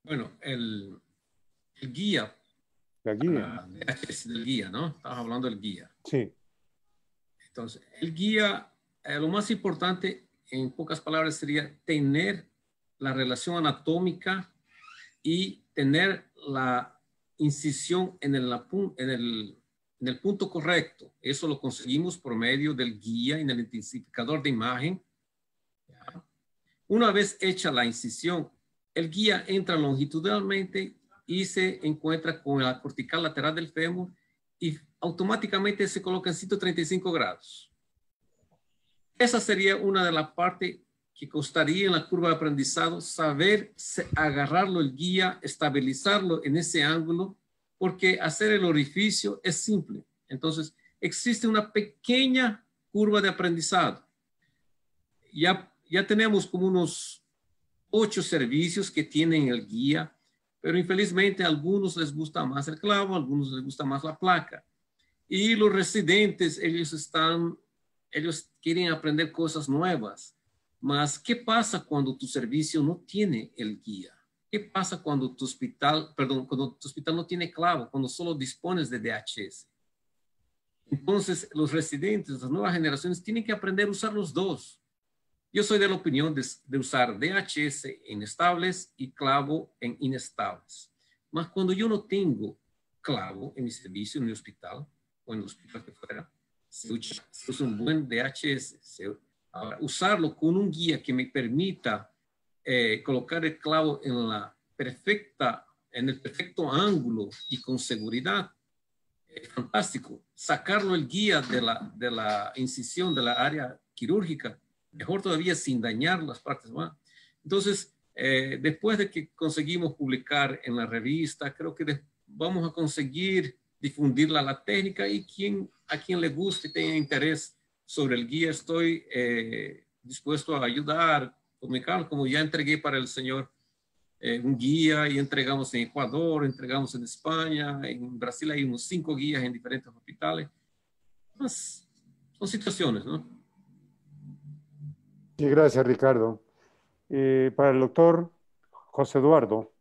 Bueno, el guía. La guía. Es el guía, ¿no? Estamos hablando del guía. Sí. Entonces, el guía, lo más importante, en pocas palabras, sería tener la relación anatómica y tener la incisión en el punto correcto. Eso lo conseguimos por medio del guía en el intensificador de imagen. ¿Ya? Una vez hecha la incisión, el guía entra longitudinalmente y se encuentra con la cortical lateral del fémur y automáticamente se coloca en 135 grados. Esa sería una de las partes que costaría en la curva de aprendizado, saber agarrarlo el guía, estabilizarlo en ese ángulo, porque hacer el orificio es simple. Entonces, existe una pequeña curva de aprendizado. Ya tenemos como unos 8 servicios que tienen el guía, Pero infelizmente a algunos les gusta más el clavo, a algunos les gusta más la placa. Y los residentes, ellos quieren aprender cosas nuevas. Mas, ¿qué pasa cuando tu servicio no tiene el guía? ¿Qué pasa cuando tu hospital no tiene clavo, cuando solo dispones de DHS? Entonces, los residentes, las nuevas generaciones, tienen que aprender a usar los dos. Yo soy de la opinión de usar DHS en estables y clavo en inestables. Mas cuando yo no tengo clavo en mi servicio, en mi hospital, o en el hospital que fuera, se usa un buen DHS. Ahora, usarlo con un guía que me permita colocar el clavo en el perfecto ángulo y con seguridad, es fantástico. Sacarlo el guía de la incisión, de la área quirúrgica, mejor todavía sin dañar las partes más. Entonces, después de que conseguimos publicar en la revista, creo que vamos a conseguir difundir la técnica, y a quien le guste y tenga interés sobre el guía, estoy dispuesto a ayudar, comunicar, como ya entregué para el señor un guía, y entregamos en Ecuador, entregamos en España, en Brasil hay unos 5 guías en diferentes hospitales. Pues, son situaciones, ¿no? Sí, gracias, Ricardo. Para el doctor José Eduardo,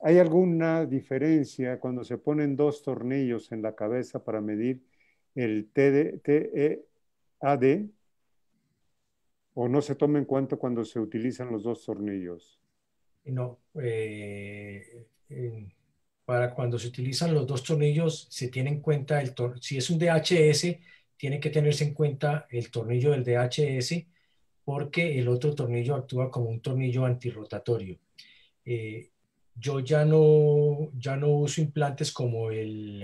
¿hay alguna diferencia cuando se ponen 2 tornillos en la cabeza para medir el TEAD, o no se toma en cuenta cuando se utilizan los 2 tornillos? No, para cuando se utilizan los 2 tornillos se tiene en cuenta si es un DHS, tiene que tenerse en cuenta el tornillo del DHS, porque el otro tornillo actúa como un tornillo antirrotatorio. Yo ya no uso implantes como el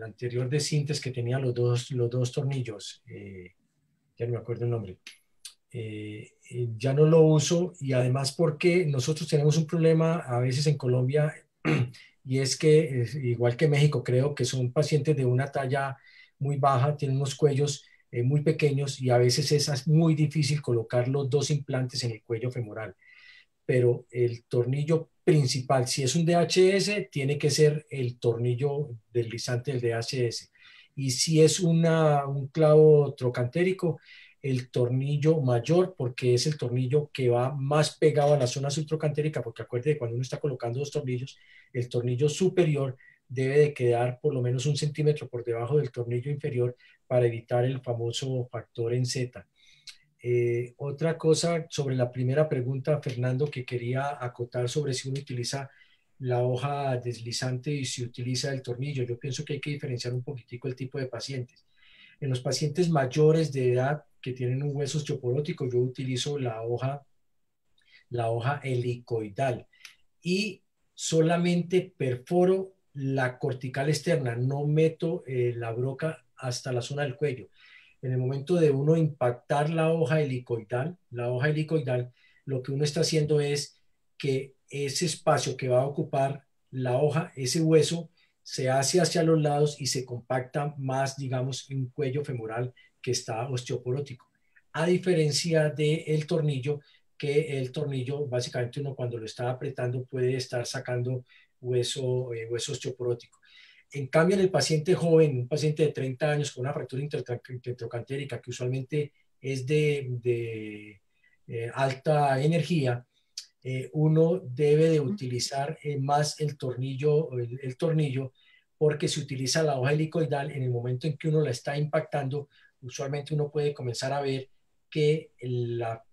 anterior de Sintes, que tenía los dos tornillos, ya no me acuerdo el nombre. Ya no lo uso, y además porque nosotros tenemos un problema a veces en Colombia, y es que, igual que México, creo que son pacientes de una talla muy baja, tienen unos cuellos muy pequeños, y a veces es muy difícil colocar los 2 implantes en el cuello femoral. Pero el tornillo principal, si es un DHS, tiene que ser el tornillo deslizante del DHS. Y si es un clavo trocantérico, el tornillo mayor, porque es el tornillo que va más pegado a la zona subtrocantérica, porque acuérdate que cuando uno está colocando 2 tornillos, el tornillo superior debe de quedar por lo menos 1 centímetro por debajo del tornillo inferior, para evitar el famoso factor en Z. Otra cosa sobre la primera pregunta, Fernando, que quería acotar sobre si uno utiliza la hoja deslizante y si utiliza el tornillo. Yo pienso que hay que diferenciar un poquitico el tipo de pacientes. En los pacientes mayores de edad que tienen un hueso osteoporótico, yo utilizo la hoja helicoidal, y solamente perforo la cortical externa, no meto la broca hasta la zona del cuello. En el momento de uno impactar la hoja helicoidal, lo que uno está haciendo es que ese espacio que va a ocupar la hoja, ese hueso, se hace hacia los lados y se compacta más, digamos, en un cuello femoral que está osteoporótico. A diferencia del tornillo, que el tornillo, básicamente uno cuando lo está apretando puede estar sacando hueso osteoporótico. En cambio, en el paciente joven, un paciente de 30 años con una fractura intertrocantérica, que usualmente es de alta energía, uno debe de utilizar más el tornillo, porque se utiliza la hoja helicoidal. En el momento en que uno la está impactando, usualmente uno puede comenzar a ver que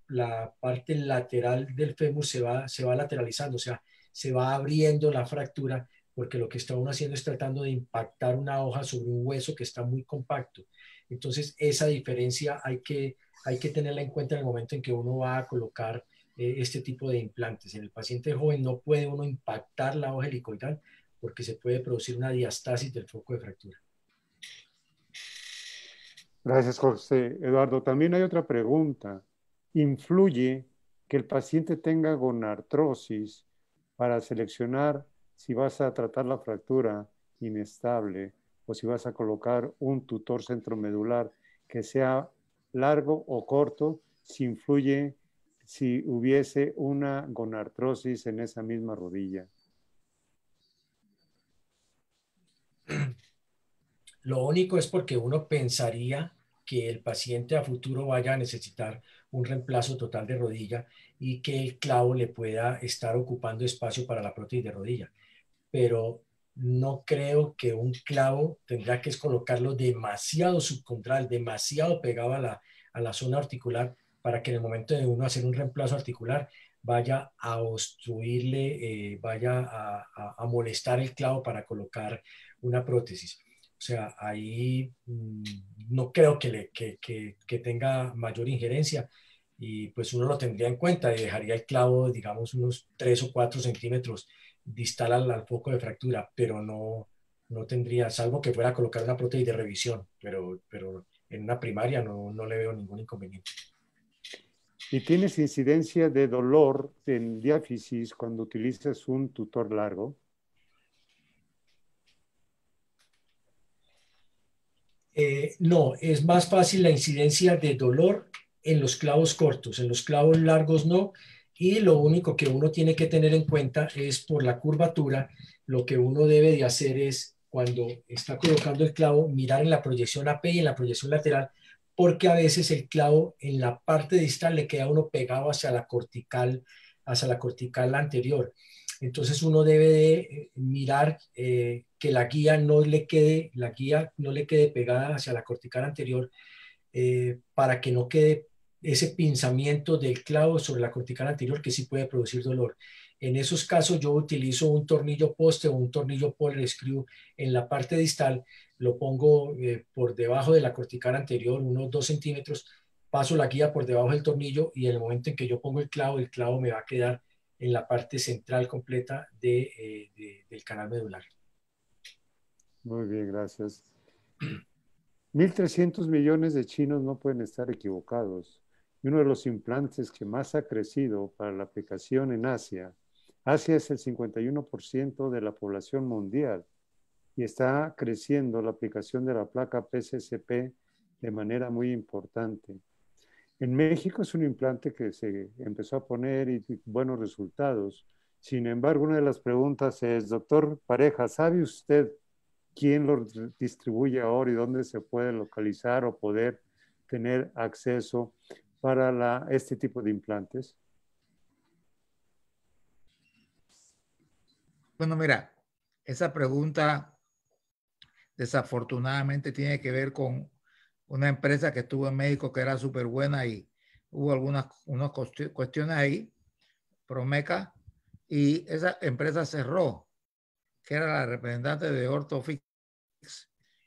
la parte lateral del fémur se va lateralizando, o sea, se va abriendo la fractura, porque lo que está uno haciendo es tratando de impactar una hoja sobre un hueso que está muy compacto. Entonces, esa diferencia hay que tenerla en cuenta en el momento en que uno va a colocar este tipo de implantes. En el paciente joven no puede uno impactar la hoja helicoidal, porque se puede producir una diastasis del foco de fractura. Gracias, José Eduardo. También hay otra pregunta. ¿Influye que el paciente tenga gonartrosis para seleccionar si vas a tratar la fractura inestable o si vas a colocar un tutor centromedular que sea largo o corto? Si influye si hubiese una gonartrosis en esa misma rodilla? Lo único es porque uno pensaría que el paciente a futuro vaya a necesitar un reemplazo total de rodilla y que el clavo le pueda estar ocupando espacio para la prótesis de rodilla. Pero no creo que un clavo tendrá que colocarlo demasiado subcondral, demasiado pegado a la zona articular para que en el momento de uno hacer un reemplazo articular vaya a obstruirle, vaya a molestar el clavo para colocar una prótesis. O sea, ahí no creo que tenga mayor injerencia y pues uno lo tendría en cuenta y dejaría el clavo, digamos, unos 3 o 4 centímetros distal al foco de fractura, pero no tendría, salvo que fuera a colocar una prótesis de revisión, pero en una primaria no le veo ningún inconveniente. ¿Y tienes incidencia de dolor en diáfisis cuando utilizas un tutor largo? No, es más fácil la incidencia de dolor en los clavos cortos, en los clavos largos no, y lo único que uno tiene que tener en cuenta es por la curvatura, lo que uno debe de hacer es cuando está colocando el clavo, mirar en la proyección AP y en la proyección lateral, porque a veces el clavo en la parte distal le queda a uno pegado hacia la cortical anterior. Entonces uno debe de mirar que la guía no le quede pegada hacia la cortical anterior para que no quede ese pinzamiento del clavo sobre la cortical anterior que sí puede producir dolor. En esos casos yo utilizo un tornillo poste o un tornillo polar screw en la parte distal, lo pongo por debajo de la cortical anterior, unos 2 centímetros, paso la guía por debajo del tornillo y en el momento en que yo pongo el clavo me va a quedar en la parte central completa del canal medular. Muy bien, gracias. 1.300 millones de chinos no pueden estar equivocados. Y uno de los implantes que más ha crecido para la aplicación en Asia. Asia es el 51% de la población mundial y está creciendo la aplicación de la placa PCCP de manera muy importante. En México es un implante que se empezó a poner y buenos resultados. Sin embargo, una de las preguntas es, doctor Pareja, ¿sabe usted quién lo distribuye ahora y dónde se puede localizar o poder tener acceso para este tipo de implantes? Bueno, mira, esa pregunta desafortunadamente tiene que ver con una empresa que estuvo en México que era súper buena y hubo unas cuestiones ahí, Promeca, y esa empresa cerró, que era la representante de Orthofix.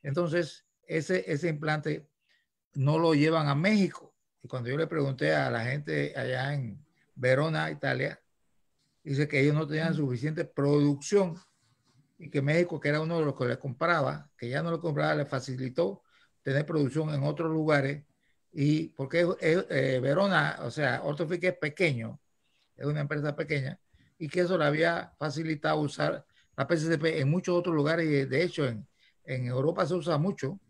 Entonces, ese implante no lo llevan a México. Y cuando yo le pregunté a la gente allá en Verona, Italia, dice que ellos no tenían suficiente producción y que México, que era uno de los que le compraba, que ya no le compraba, le facilitó tener producción en otros lugares. Y porque Verona, o sea, Orthofix es pequeño, es una empresa pequeña, y que eso le había facilitado usar la PCCP en muchos otros lugares. Y de hecho, en Europa se usa mucho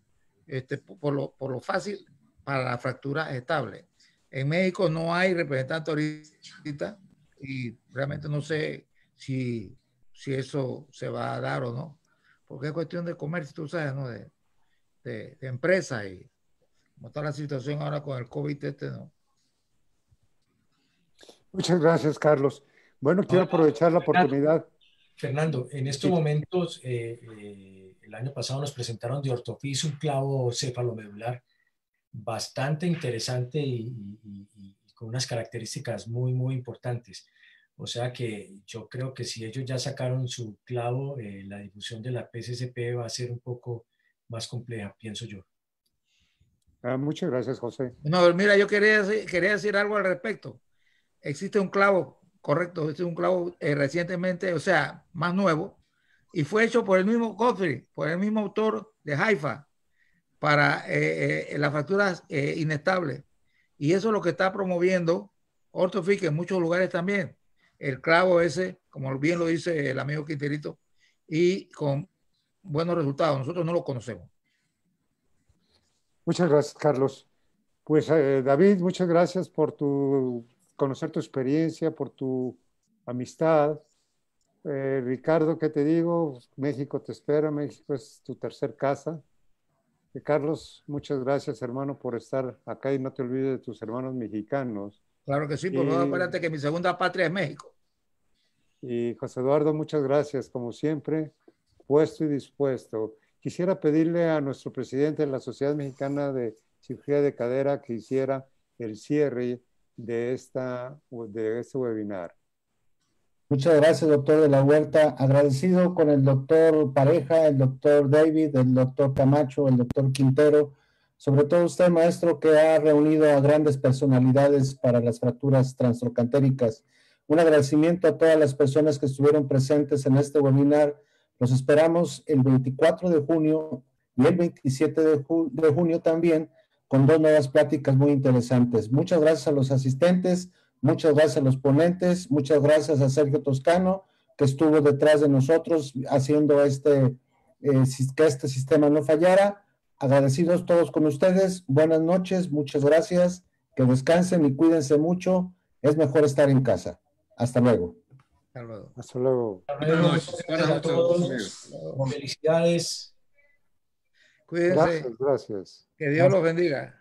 por lo fácil para la fractura estable. En México no hay representante ahorita y realmente no sé si eso se va a dar o no, porque es cuestión de comercio, tú sabes, ¿no? De empresa y como está la situación ahora con el COVID, ¿no? Muchas gracias, Carlos. Bueno, quiero aprovechar la oportunidad. Fernando, en estos momentos, el año pasado nos presentaron de Orthofix un clavo cefalomedular bastante interesante y con unas características muy, muy importantes. O sea que yo creo que si ellos ya sacaron su clavo, la difusión de la PCCP va a ser un poco más compleja, pienso yo. Muchas gracias, José. No, mira, yo quería decir algo al respecto. Existe un clavo, correcto, existe un clavo recientemente, o sea, más nuevo, y fue hecho por el mismo Godfrey, por el mismo autor de Haifa, para las fracturas inestables. Y eso es lo que está promoviendo Orthofix en muchos lugares también. El clavo ese, como bien lo dice el amigo Quinterito, y con buenos resultados. Nosotros no lo conocemos. Muchas gracias, Carlos. Pues David, muchas gracias por tu conocer tu experiencia, por tu amistad. Ricardo, ¿qué te digo? México te espera, México es tu tercer casa. Carlos, muchas gracias, hermano, por estar acá y no te olvides de tus hermanos mexicanos. Claro que sí, por favor, acuérdate que mi segunda patria es México. Y José Eduardo, muchas gracias, como siempre, puesto y dispuesto. Quisiera pedirle a nuestro presidente de la Sociedad Mexicana de Cirugía de Cadera que hiciera el cierre de este webinar. Muchas gracias, doctor de la Huerta. Agradecido con el doctor Pareja, el doctor David, el doctor Camacho, el doctor Quintero, sobre todo usted, maestro, que ha reunido a grandes personalidades para las fracturas transtrocantéricas. Un agradecimiento a todas las personas que estuvieron presentes en este webinar. Los esperamos el 24 de junio y el 27 de junio también, con 2 nuevas pláticas muy interesantes. Muchas gracias a los asistentes. Muchas gracias a los ponentes, muchas gracias a Sergio Toscano, que estuvo detrás de nosotros haciendo que este sistema no fallara. Agradecidos todos con ustedes, buenas noches, muchas gracias, que descansen y cuídense mucho, es mejor estar en casa. Hasta luego. Hasta luego. Hasta luego. Buenas noches. Buenas noches a todos. Felicidades. Cuídense. Gracias. Que Dios los bendiga.